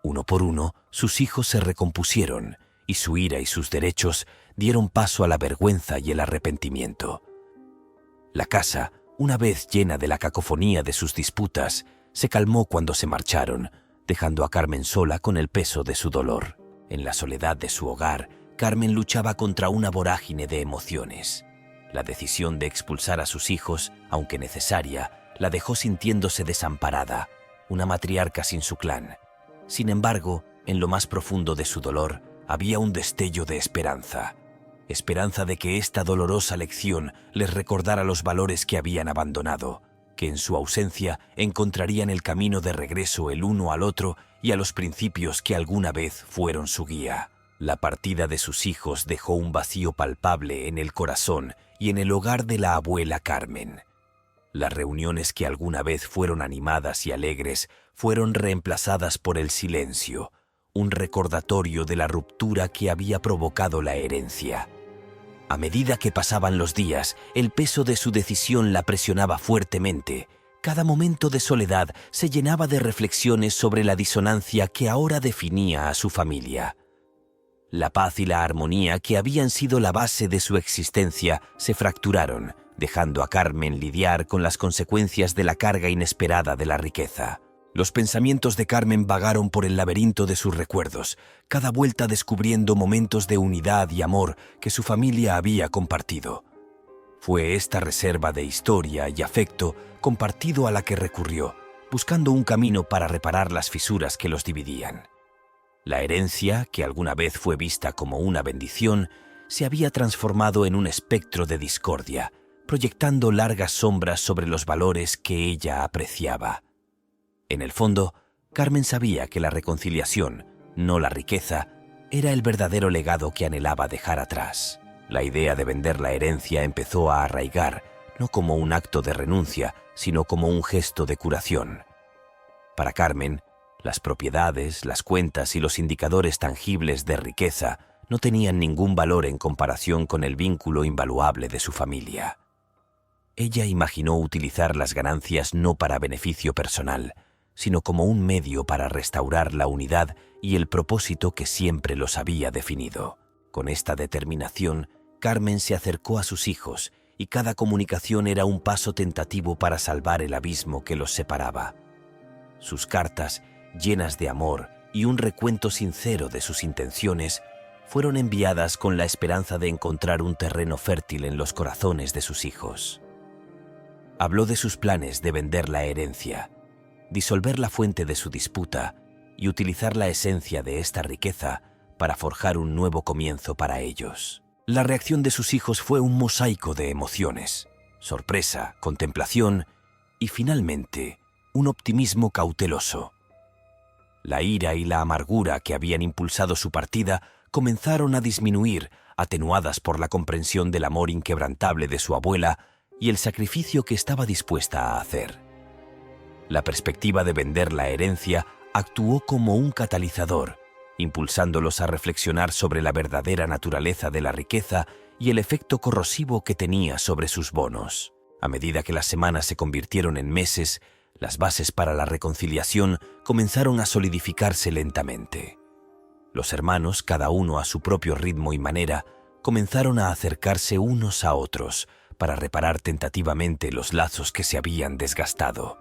S1: Uno por uno, sus hijos se recompusieron, y su ira y sus derechos dieron paso a la vergüenza y el arrepentimiento. La casa, una vez llena de la cacofonía de sus disputas, se calmó cuando se marcharon, dejando a Carmen sola con el peso de su dolor. En la soledad de su hogar, Carmen luchaba contra una vorágine de emociones. La decisión de expulsar a sus hijos, aunque necesaria, la dejó sintiéndose desamparada, una matriarca sin su clan. Sin embargo, en lo más profundo de su dolor, había un destello de esperanza. Esperanza de que esta dolorosa lección les recordara los valores que habían abandonado, que en su ausencia encontrarían el camino de regreso el uno al otro y a los principios que alguna vez fueron su guía. La partida de sus hijos dejó un vacío palpable en el corazón y en el hogar de la abuela Carmen. Las reuniones que alguna vez fueron animadas y alegres fueron reemplazadas por el silencio, un recordatorio de la ruptura que había provocado la herencia. A medida que pasaban los días, el peso de su decisión la presionaba fuertemente. Cada momento de soledad se llenaba de reflexiones sobre la disonancia que ahora definía a su familia. La paz y la armonía que habían sido la base de su existencia se fracturaron, dejando a Carmen lidiar con las consecuencias de la carga inesperada de la riqueza. Los pensamientos de Carmen vagaron por el laberinto de sus recuerdos, cada vuelta descubriendo momentos de unidad y amor que su familia había compartido. Fue esta reserva de historia y afecto compartido a la que recurrió, buscando un camino para reparar las fisuras que los dividían. La herencia, que alguna vez fue vista como una bendición, se había transformado en un espectro de discordia, proyectando largas sombras sobre los valores que ella apreciaba. En el fondo, Carmen sabía que la reconciliación, no la riqueza, era el verdadero legado que anhelaba dejar atrás. La idea de vender la herencia empezó a arraigar, no como un acto de renuncia, sino como un gesto de curación. Para Carmen, las propiedades, las cuentas y los indicadores tangibles de riqueza no tenían ningún valor en comparación con el vínculo invaluable de su familia. Ella imaginó utilizar las ganancias no para beneficio personal, sino como un medio para restaurar la unidad y el propósito que siempre los había definido. Con esta determinación, Carmen se acercó a sus hijos y cada comunicación era un paso tentativo para salvar el abismo que los separaba. Sus cartas, llenas de amor y un recuento sincero de sus intenciones, fueron enviadas con la esperanza de encontrar un terreno fértil en los corazones de sus hijos. Habló de sus planes de vender la herencia, disolver la fuente de su disputa y utilizar la esencia de esta riqueza para forjar un nuevo comienzo para ellos. La reacción de sus hijos fue un mosaico de emociones: sorpresa, contemplación y, finalmente, un optimismo cauteloso. La ira y la amargura que habían impulsado su partida comenzaron a disminuir, atenuadas por la comprensión del amor inquebrantable de su abuela y el sacrificio que estaba dispuesta a hacer. La perspectiva de vender la herencia actuó como un catalizador, impulsándolos a reflexionar sobre la verdadera naturaleza de la riqueza y el efecto corrosivo que tenía sobre sus bonos. A medida que las semanas se convirtieron en meses, las bases para la reconciliación comenzaron a solidificarse lentamente. Los hermanos, cada uno a su propio ritmo y manera, comenzaron a acercarse unos a otros para reparar tentativamente los lazos que se habían desgastado.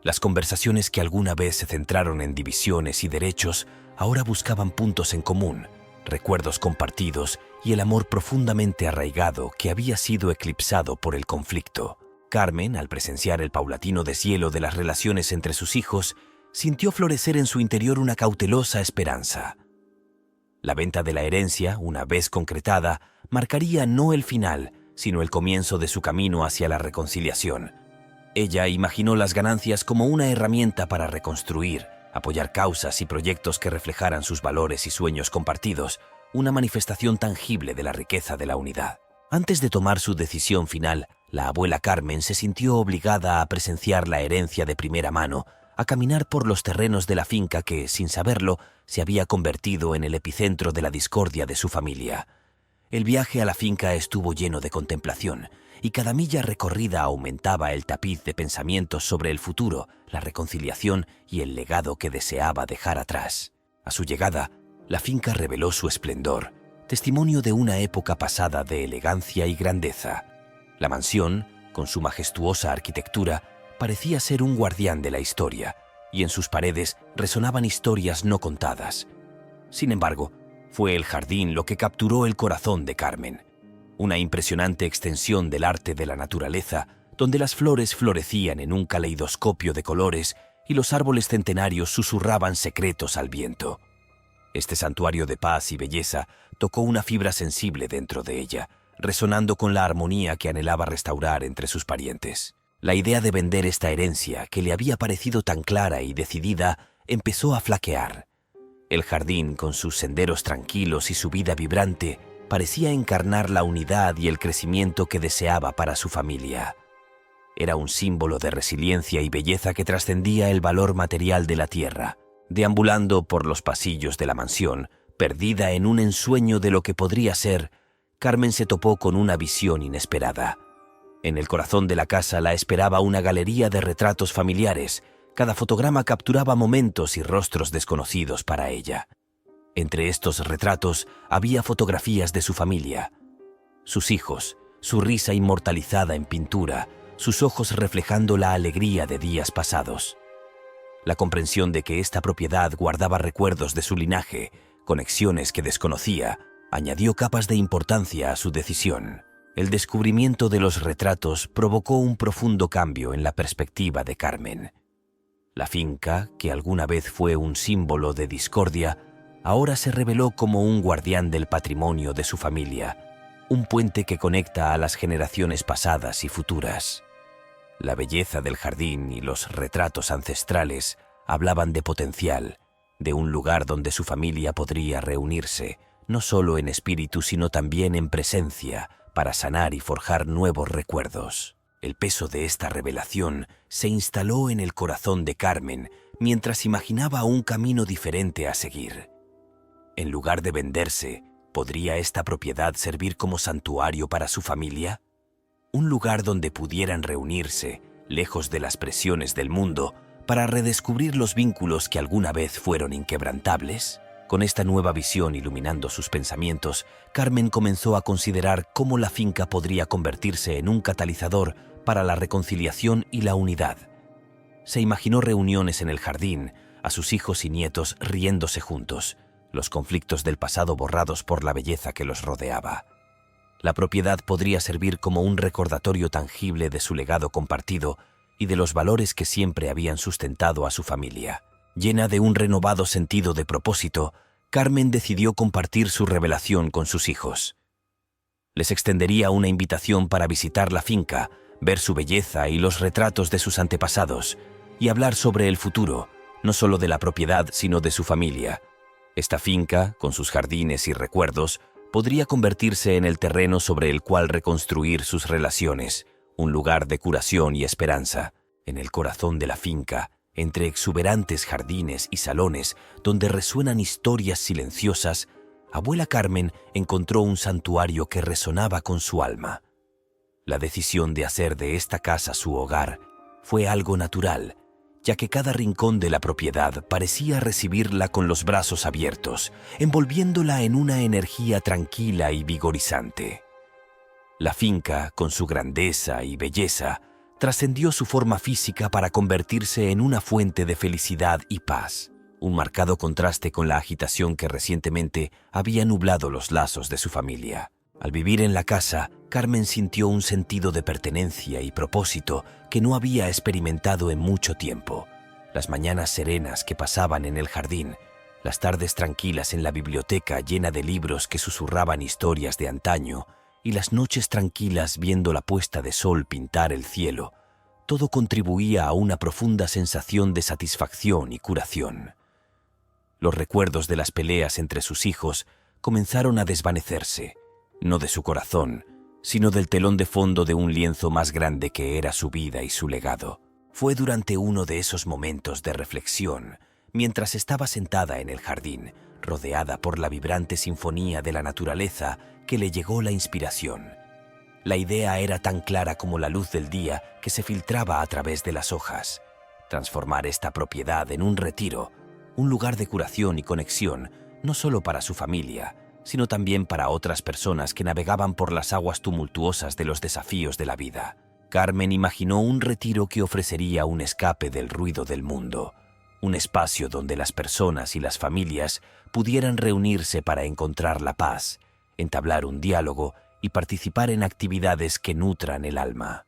S1: Las conversaciones que alguna vez se centraron en divisiones y derechos ahora buscaban puntos en común, recuerdos compartidos y el amor profundamente arraigado que había sido eclipsado por el conflicto. Carmen, al presenciar el paulatino deshielo de las relaciones entre sus hijos, sintió florecer en su interior una cautelosa esperanza. La venta de la herencia, una vez concretada, marcaría no el final, sino el comienzo de su camino hacia la reconciliación. Ella imaginó las ganancias como una herramienta para reconstruir, apoyar causas y proyectos que reflejaran sus valores y sueños compartidos, una manifestación tangible de la riqueza de la unidad. Antes de tomar su decisión final, la abuela Carmen se sintió obligada a presenciar la herencia de primera mano, a caminar por los terrenos de la finca que, sin saberlo, se había convertido en el epicentro de la discordia de su familia. El viaje a la finca estuvo lleno de contemplación, y cada milla recorrida aumentaba el tapiz de pensamientos sobre el futuro, la reconciliación y el legado que deseaba dejar atrás. A su llegada, la finca reveló su esplendor, testimonio de una época pasada de elegancia y grandeza. La mansión, con su majestuosa arquitectura, parecía ser un guardián de la historia, y en sus paredes resonaban historias no contadas. Sin embargo, fue el jardín lo que capturó el corazón de Carmen. Una impresionante extensión del arte de la naturaleza, donde las flores florecían en un caleidoscopio de colores y los árboles centenarios susurraban secretos al viento. Este santuario de paz y belleza tocó una fibra sensible dentro de ella, resonando con la armonía que anhelaba restaurar entre sus parientes. La idea de vender esta herencia, que le había parecido tan clara y decidida, empezó a flaquear. El jardín, con sus senderos tranquilos y su vida vibrante, parecía encarnar la unidad y el crecimiento que deseaba para su familia. Era un símbolo de resiliencia y belleza que trascendía el valor material de la tierra. Deambulando por los pasillos de la mansión, perdida en un ensueño de lo que podría ser, Carmen se topó con una visión inesperada. En el corazón de la casa la esperaba una galería de retratos familiares. Cada fotograma capturaba momentos y rostros desconocidos para ella. Entre estos retratos había fotografías de su familia, sus hijos, su risa inmortalizada en pintura, sus ojos reflejando la alegría de días pasados. La comprensión de que esta propiedad guardaba recuerdos de su linaje, conexiones que desconocía, añadió capas de importancia a su decisión. El descubrimiento de los retratos provocó un profundo cambio en la perspectiva de Carmen. La finca, que alguna vez fue un símbolo de discordia, ahora se reveló como un guardián del patrimonio de su familia, un puente que conecta a las generaciones pasadas y futuras. La belleza del jardín y los retratos ancestrales hablaban de potencial, de un lugar donde su familia podría reunirse, no solo en espíritu sino también en presencia, para sanar y forjar nuevos recuerdos. El peso de esta revelación se instaló en el corazón de Carmen mientras imaginaba un camino diferente a seguir. En lugar de venderse, ¿podría esta propiedad servir como santuario para su familia? Un lugar donde pudieran reunirse, lejos de las presiones del mundo, para redescubrir los vínculos que alguna vez fueron inquebrantables. Con esta nueva visión iluminando sus pensamientos, Carmen comenzó a considerar cómo la finca podría convertirse en un catalizador para la reconciliación y la unidad. Se imaginó reuniones en el jardín, a sus hijos y nietos riéndose juntos, los conflictos del pasado borrados por la belleza que los rodeaba. La propiedad podría servir como un recordatorio tangible de su legado compartido y de los valores que siempre habían sustentado a su familia. Llena de un renovado sentido de propósito, Carmen decidió compartir su revelación con sus hijos. Les extendería una invitación para visitar la finca, ver su belleza y los retratos de sus antepasados, y hablar sobre el futuro, no solo de la propiedad, sino de su familia. Esta finca, con sus jardines y recuerdos, podría convertirse en el terreno sobre el cual reconstruir sus relaciones, un lugar de curación y esperanza. En el corazón de la finca, entre exuberantes jardines y salones donde resuenan historias silenciosas, abuela Carmen encontró un santuario que resonaba con su alma. La decisión de hacer de esta casa su hogar fue algo natural, ya que cada rincón de la propiedad parecía recibirla con los brazos abiertos, envolviéndola en una energía tranquila y vigorizante. La finca, con su grandeza y belleza, trascendió su forma física para convertirse en una fuente de felicidad y paz, un marcado contraste con la agitación que recientemente había nublado los lazos de su familia. Al vivir en la casa, Carmen sintió un sentido de pertenencia y propósito que no había experimentado en mucho tiempo. Las mañanas serenas que pasaban en el jardín, las tardes tranquilas en la biblioteca llena de libros que susurraban historias de antaño, y las noches tranquilas viendo la puesta de sol pintar el cielo, todo contribuía a una profunda sensación de satisfacción y curación. Los recuerdos de las peleas entre sus hijos comenzaron a desvanecerse, no de su corazón, sino del telón de fondo de un lienzo más grande que era su vida y su legado. Fue durante uno de esos momentos de reflexión, mientras estaba sentada en el jardín, rodeada por la vibrante sinfonía de la naturaleza, que le llegó la inspiración. La idea era tan clara como la luz del día que se filtraba a través de las hojas. Transformar esta propiedad en un retiro, un lugar de curación y conexión, no solo para su familia, sino también para otras personas que navegaban por las aguas tumultuosas de los desafíos de la vida. Carmen imaginó un retiro que ofrecería un escape del ruido del mundo, un espacio donde las personas y las familias pudieran reunirse para encontrar la paz, entablar un diálogo y participar en actividades que nutran el alma.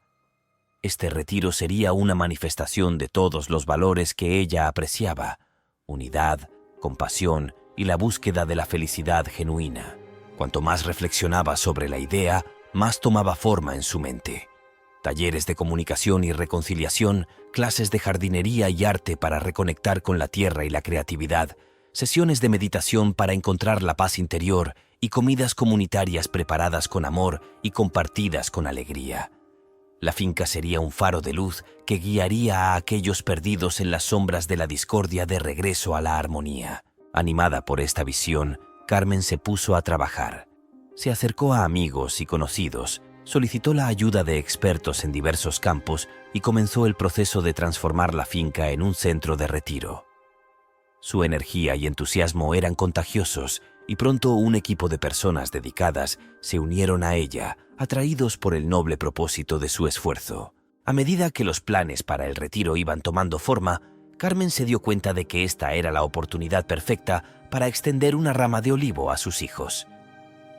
S1: Este retiro sería una manifestación de todos los valores que ella apreciaba: unidad, compasión y la búsqueda de la felicidad genuina. Cuanto más reflexionaba sobre la idea, más tomaba forma en su mente. Talleres de comunicación y reconciliación, clases de jardinería y arte para reconectar con la tierra y la creatividad, sesiones de meditación para encontrar la paz interior y comidas comunitarias preparadas con amor y compartidas con alegría. La finca sería un faro de luz que guiaría a aquellos perdidos en las sombras de la discordia de regreso a la armonía. Animada por esta visión, Carmen se puso a trabajar. Se acercó a amigos y conocidos, solicitó la ayuda de expertos en diversos campos y comenzó el proceso de transformar la finca en un centro de retiro. Su energía y entusiasmo eran contagiosos y pronto un equipo de personas dedicadas se unieron a ella, atraídos por el noble propósito de su esfuerzo. A medida que los planes para el retiro iban tomando forma, Carmen se dio cuenta de que esta era la oportunidad perfecta para extender una rama de olivo a sus hijos.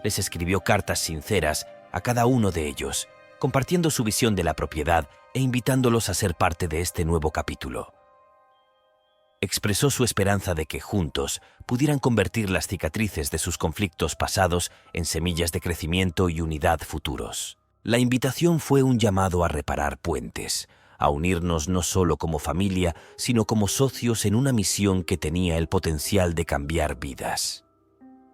S1: Les escribió cartas sinceras a cada uno de ellos, compartiendo su visión de la propiedad e invitándolos a ser parte de este nuevo capítulo. Expresó su esperanza de que juntos pudieran convertir las cicatrices de sus conflictos pasados en semillas de crecimiento y unidad futuros. La invitación fue un llamado a reparar puentes, a unirnos no solo como familia, sino como socios en una misión que tenía el potencial de cambiar vidas.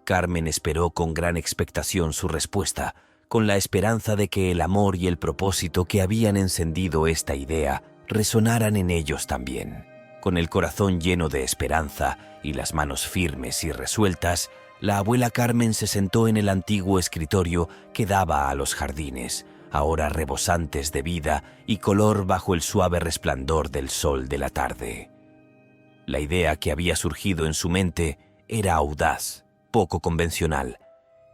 S1: Carmen esperó con gran expectación su respuesta, con la esperanza de que el amor y el propósito que habían encendido esta idea resonaran en ellos también. Con el corazón lleno de esperanza y las manos firmes y resueltas, la abuela Carmen se sentó en el antiguo escritorio que daba a los jardines, ahora rebosantes de vida y color bajo el suave resplandor del sol de la tarde. La idea que había surgido en su mente era audaz, poco convencional,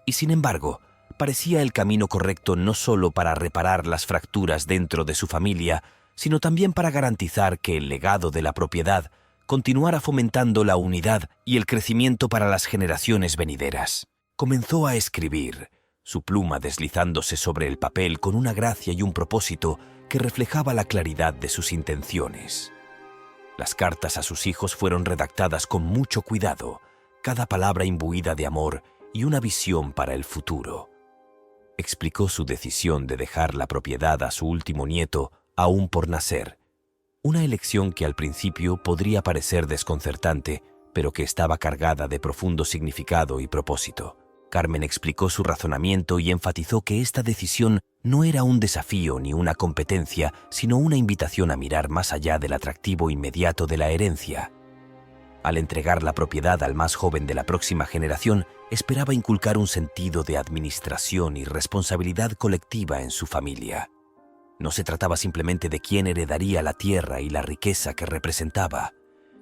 S1: y sin embargo, parecía el camino correcto no solo para reparar las fracturas dentro de su familia, sino también para garantizar que el legado de la propiedad continuara fomentando la unidad y el crecimiento para las generaciones venideras. Comenzó a escribir, su pluma deslizándose sobre el papel con una gracia y un propósito que reflejaba la claridad de sus intenciones. Las cartas a sus hijos fueron redactadas con mucho cuidado, cada palabra imbuida de amor y una visión para el futuro. Explicó su decisión de dejar la propiedad a su último nieto aún por nacer, una elección que al principio podría parecer desconcertante, pero que estaba cargada de profundo significado y propósito. Carmen explicó su razonamiento y enfatizó que esta decisión no era un desafío ni una competencia, sino una invitación a mirar más allá del atractivo inmediato de la herencia. Al entregar la propiedad al más joven de la próxima generación, esperaba inculcar un sentido de administración y responsabilidad colectiva en su familia. No se trataba simplemente de quién heredaría la tierra y la riqueza que representaba.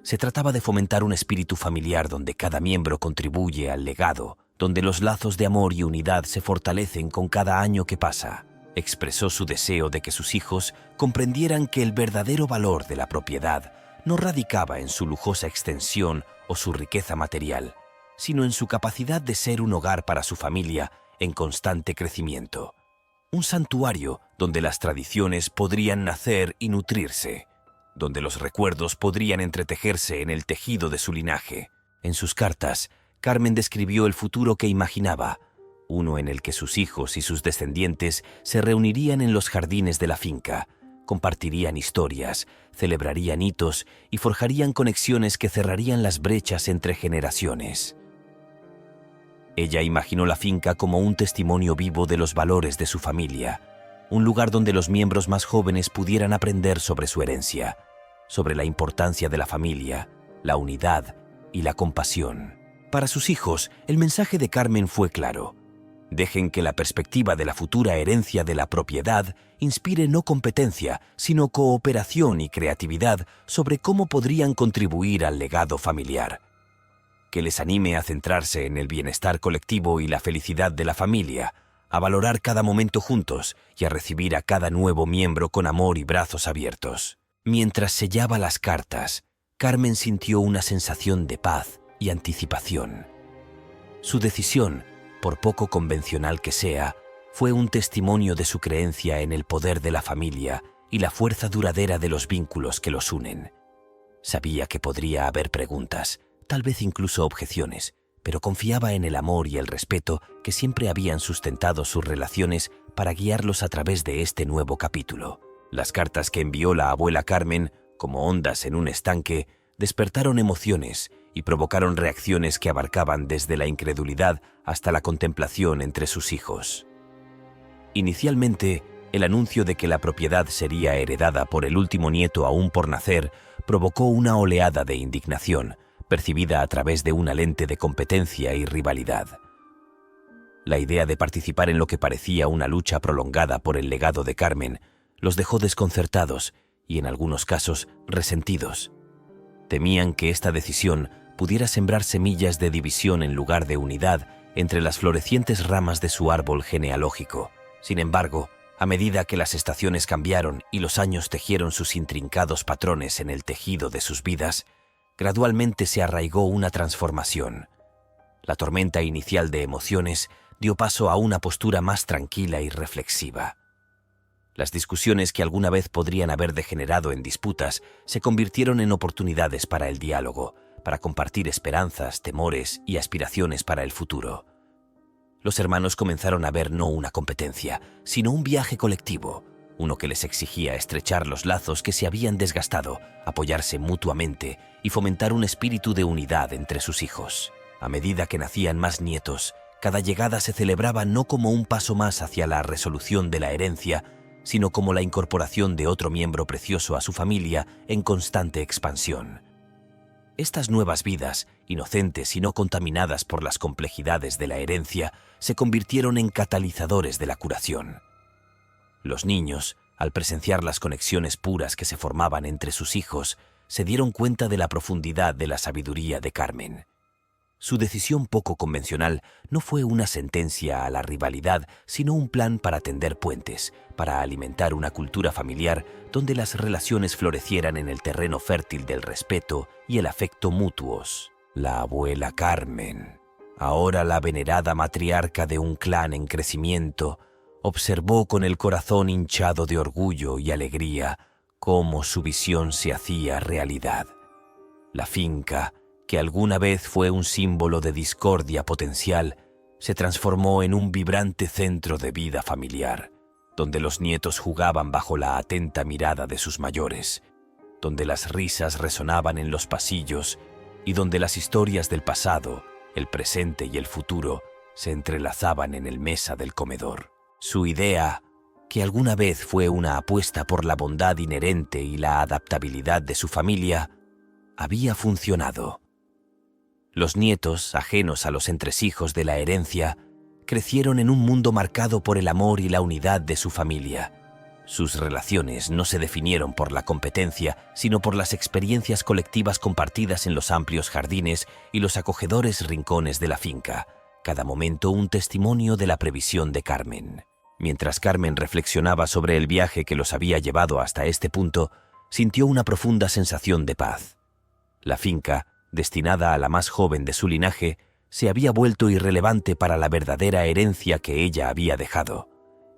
S1: Se trataba de fomentar un espíritu familiar donde cada miembro contribuye al legado, donde los lazos de amor y unidad se fortalecen con cada año que pasa. Expresó su deseo de que sus hijos comprendieran que el verdadero valor de la propiedad no radicaba en su lujosa extensión o su riqueza material, sino en su capacidad de ser un hogar para su familia en constante crecimiento. Un santuario donde las tradiciones podrían nacer y nutrirse, donde los recuerdos podrían entretejerse en el tejido de su linaje. En sus cartas, Carmen describió el futuro que imaginaba, uno en el que sus hijos y sus descendientes se reunirían en los jardines de la finca, compartirían historias, celebrarían hitos y forjarían conexiones que cerrarían las brechas entre generaciones. Ella imaginó la finca como un testimonio vivo de los valores de su familia, un lugar donde los miembros más jóvenes pudieran aprender sobre su herencia, sobre la importancia de la familia, la unidad y la compasión. Para sus hijos, el mensaje de Carmen fue claro. Dejen que la perspectiva de la futura herencia de la propiedad inspire no competencia, sino cooperación y creatividad sobre cómo podrían contribuir al legado familiar. Que les anime a centrarse en el bienestar colectivo y la felicidad de la familia, a valorar cada momento juntos y a recibir a cada nuevo miembro con amor y brazos abiertos. Mientras sellaba las cartas, Carmen sintió una sensación de paz y anticipación. Su decisión, por poco convencional que sea, fue un testimonio de su creencia en el poder de la familia y la fuerza duradera de los vínculos que los unen. Sabía que podría haber preguntas, tal vez incluso objeciones, pero confiaba en el amor y el respeto que siempre habían sustentado sus relaciones para guiarlos a través de este nuevo capítulo. Las cartas que envió la abuela Carmen, como ondas en un estanque, despertaron emociones y provocaron reacciones que abarcaban desde la incredulidad hasta la contemplación entre sus hijos. Inicialmente, el anuncio de que la propiedad sería heredada por el último nieto aún por nacer provocó una oleada de indignación, percibida a través de una lente de competencia y rivalidad. La idea de participar en lo que parecía una lucha prolongada por el legado de Carmen los dejó desconcertados y, en algunos casos, resentidos. Temían que esta decisión pudiera sembrar semillas de división en lugar de unidad entre las florecientes ramas de su árbol genealógico. Sin embargo, a medida que las estaciones cambiaron y los años tejieron sus intrincados patrones en el tejido de sus vidas, gradualmente se arraigó una transformación. La tormenta inicial de emociones dio paso a una postura más tranquila y reflexiva. Las discusiones que alguna vez podrían haber degenerado en disputas se convirtieron en oportunidades para el diálogo, para compartir esperanzas, temores y aspiraciones para el futuro. Los hermanos comenzaron a ver no una competencia, sino un viaje colectivo, uno que les exigía estrechar los lazos que se habían desgastado, apoyarse mutuamente y fomentar un espíritu de unidad entre sus hijos. A medida que nacían más nietos, cada llegada se celebraba no como un paso más hacia la resolución de la herencia, sino como la incorporación de otro miembro precioso a su familia en constante expansión. Estas nuevas vidas, inocentes y no contaminadas por las complejidades de la herencia, se convirtieron en catalizadores de la curación. Los niños, al presenciar las conexiones puras que se formaban entre sus hijos, se dieron cuenta de la profundidad de la sabiduría de Carmen. Su decisión poco convencional no fue una sentencia a la rivalidad, sino un plan para tender puentes, para alimentar una cultura familiar donde las relaciones florecieran en el terreno fértil del respeto y el afecto mutuos. La abuela Carmen, ahora la venerada matriarca de un clan en crecimiento, observó con el corazón hinchado de orgullo y alegría cómo su visión se hacía realidad. La finca, que alguna vez fue un símbolo de discordia potencial, se transformó en un vibrante centro de vida familiar, donde los nietos jugaban bajo la atenta mirada de sus mayores, donde las risas resonaban en los pasillos y donde las historias del pasado, el presente y el futuro se entrelazaban en el mesa del comedor. Su idea, que alguna vez fue una apuesta por la bondad inherente y la adaptabilidad de su familia, había funcionado. Los nietos, ajenos a los entresijos de la herencia, crecieron en un mundo marcado por el amor y la unidad de su familia. Sus relaciones no se definieron por la competencia, sino por las experiencias colectivas compartidas en los amplios jardines y los acogedores rincones de la finca, cada momento un testimonio de la previsión de Carmen. Mientras Carmen reflexionaba sobre el viaje que los había llevado hasta este punto, sintió una profunda sensación de paz. La finca, destinada a la más joven de su linaje, se había vuelto irrelevante para la verdadera herencia que ella había dejado,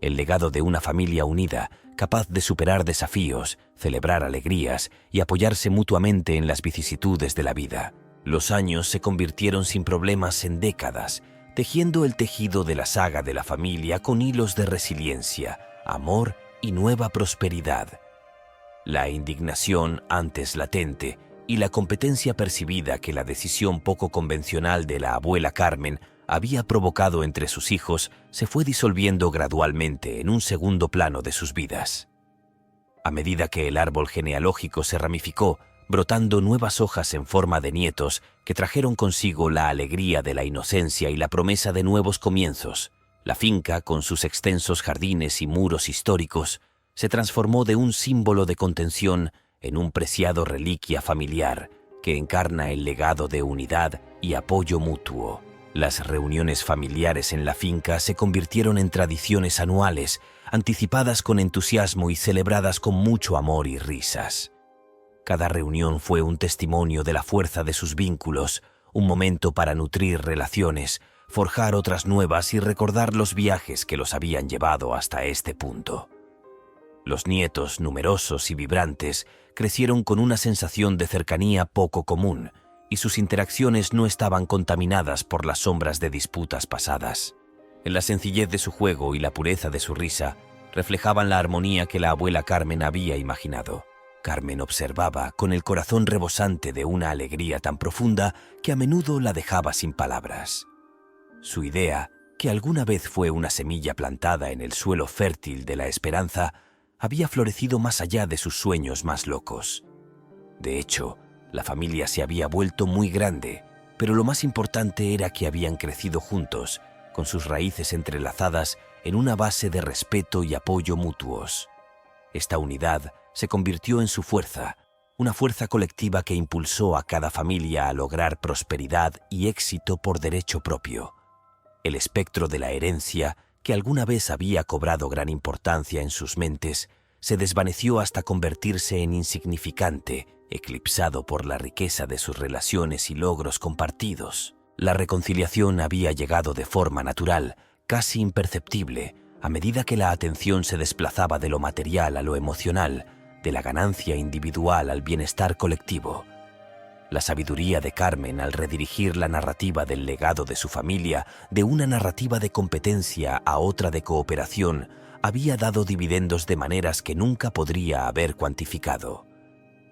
S1: el legado de una familia unida, capaz de superar desafíos, celebrar alegrías y apoyarse mutuamente en las vicisitudes de la vida. Los años se convirtieron sin problemas en décadas, tejiendo el tejido de la saga de la familia con hilos de resiliencia, amor y nueva prosperidad. La indignación, antes latente, y la competencia percibida que la decisión poco convencional de la abuela Carmen había provocado entre sus hijos se fue disolviendo gradualmente en un segundo plano de sus vidas. A medida que el árbol genealógico se ramificó, brotando nuevas hojas en forma de nietos que trajeron consigo la alegría de la inocencia y la promesa de nuevos comienzos, la finca, con sus extensos jardines y muros históricos, se transformó de un símbolo de contención en un preciado reliquia familiar que encarna el legado de unidad y apoyo mutuo. Las reuniones familiares en la finca se convirtieron en tradiciones anuales, anticipadas con entusiasmo y celebradas con mucho amor y risas. Cada reunión fue un testimonio de la fuerza de sus vínculos, un momento para nutrir relaciones, forjar otras nuevas y recordar los viajes que los habían llevado hasta este punto. Los nietos, numerosos y vibrantes, crecieron con una sensación de cercanía poco común, y sus interacciones no estaban contaminadas por las sombras de disputas pasadas. En la sencillez de su juego y la pureza de su risa, reflejaban la armonía que la abuela Carmen había imaginado. Carmen observaba con el corazón rebosante de una alegría tan profunda que a menudo la dejaba sin palabras. Su idea, que alguna vez fue una semilla plantada en el suelo fértil de la esperanza, había florecido más allá de sus sueños más locos. De hecho, la familia se había vuelto muy grande, pero lo más importante era que habían crecido juntos, con sus raíces entrelazadas en una base de respeto y apoyo mutuos. Esta unidad se convirtió en su fuerza, una fuerza colectiva que impulsó a cada familia a lograr prosperidad y éxito por derecho propio. El espectro de la herencia, que alguna vez había cobrado gran importancia en sus mentes, se desvaneció hasta convertirse en insignificante, eclipsado por la riqueza de sus relaciones y logros compartidos. La reconciliación había llegado de forma natural, casi imperceptible, a medida que la atención se desplazaba de lo material a lo emocional, de la ganancia individual al bienestar colectivo. La sabiduría de Carmen al redirigir la narrativa del legado de su familia de una narrativa de competencia a otra de cooperación había dado dividendos de maneras que nunca podría haber cuantificado.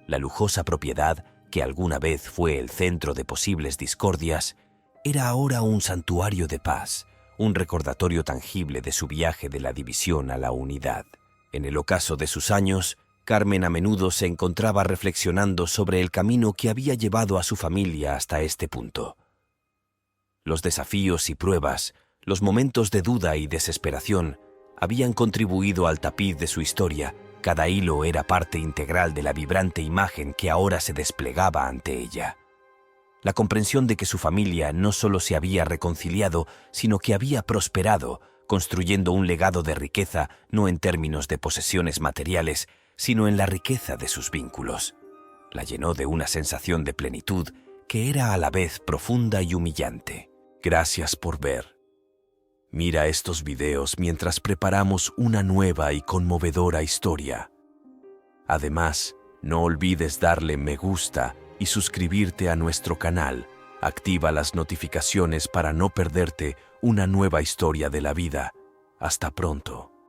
S1: La lujosa propiedad, que alguna vez fue el centro de posibles discordias, era ahora un santuario de paz, un recordatorio tangible de su viaje de la división a la unidad. En el ocaso de sus años, Carmen a menudo se encontraba reflexionando sobre el camino que había llevado a su familia hasta este punto. Los desafíos y pruebas, los momentos de duda y desesperación, habían contribuido al tapiz de su historia. Cada hilo era parte integral de la vibrante imagen que ahora se desplegaba ante ella. La comprensión de que su familia no solo se había reconciliado, sino que había prosperado, construyendo un legado de riqueza no en términos de posesiones materiales, sino en la riqueza de sus vínculos. La llenó de una sensación de plenitud que era a la vez profunda y humillante. Gracias por ver. Mira estos videos mientras preparamos una nueva y conmovedora historia. Además, no olvides darle me gusta y suscribirte a nuestro canal. Activa las notificaciones para no perderte una nueva historia de la vida. Hasta pronto.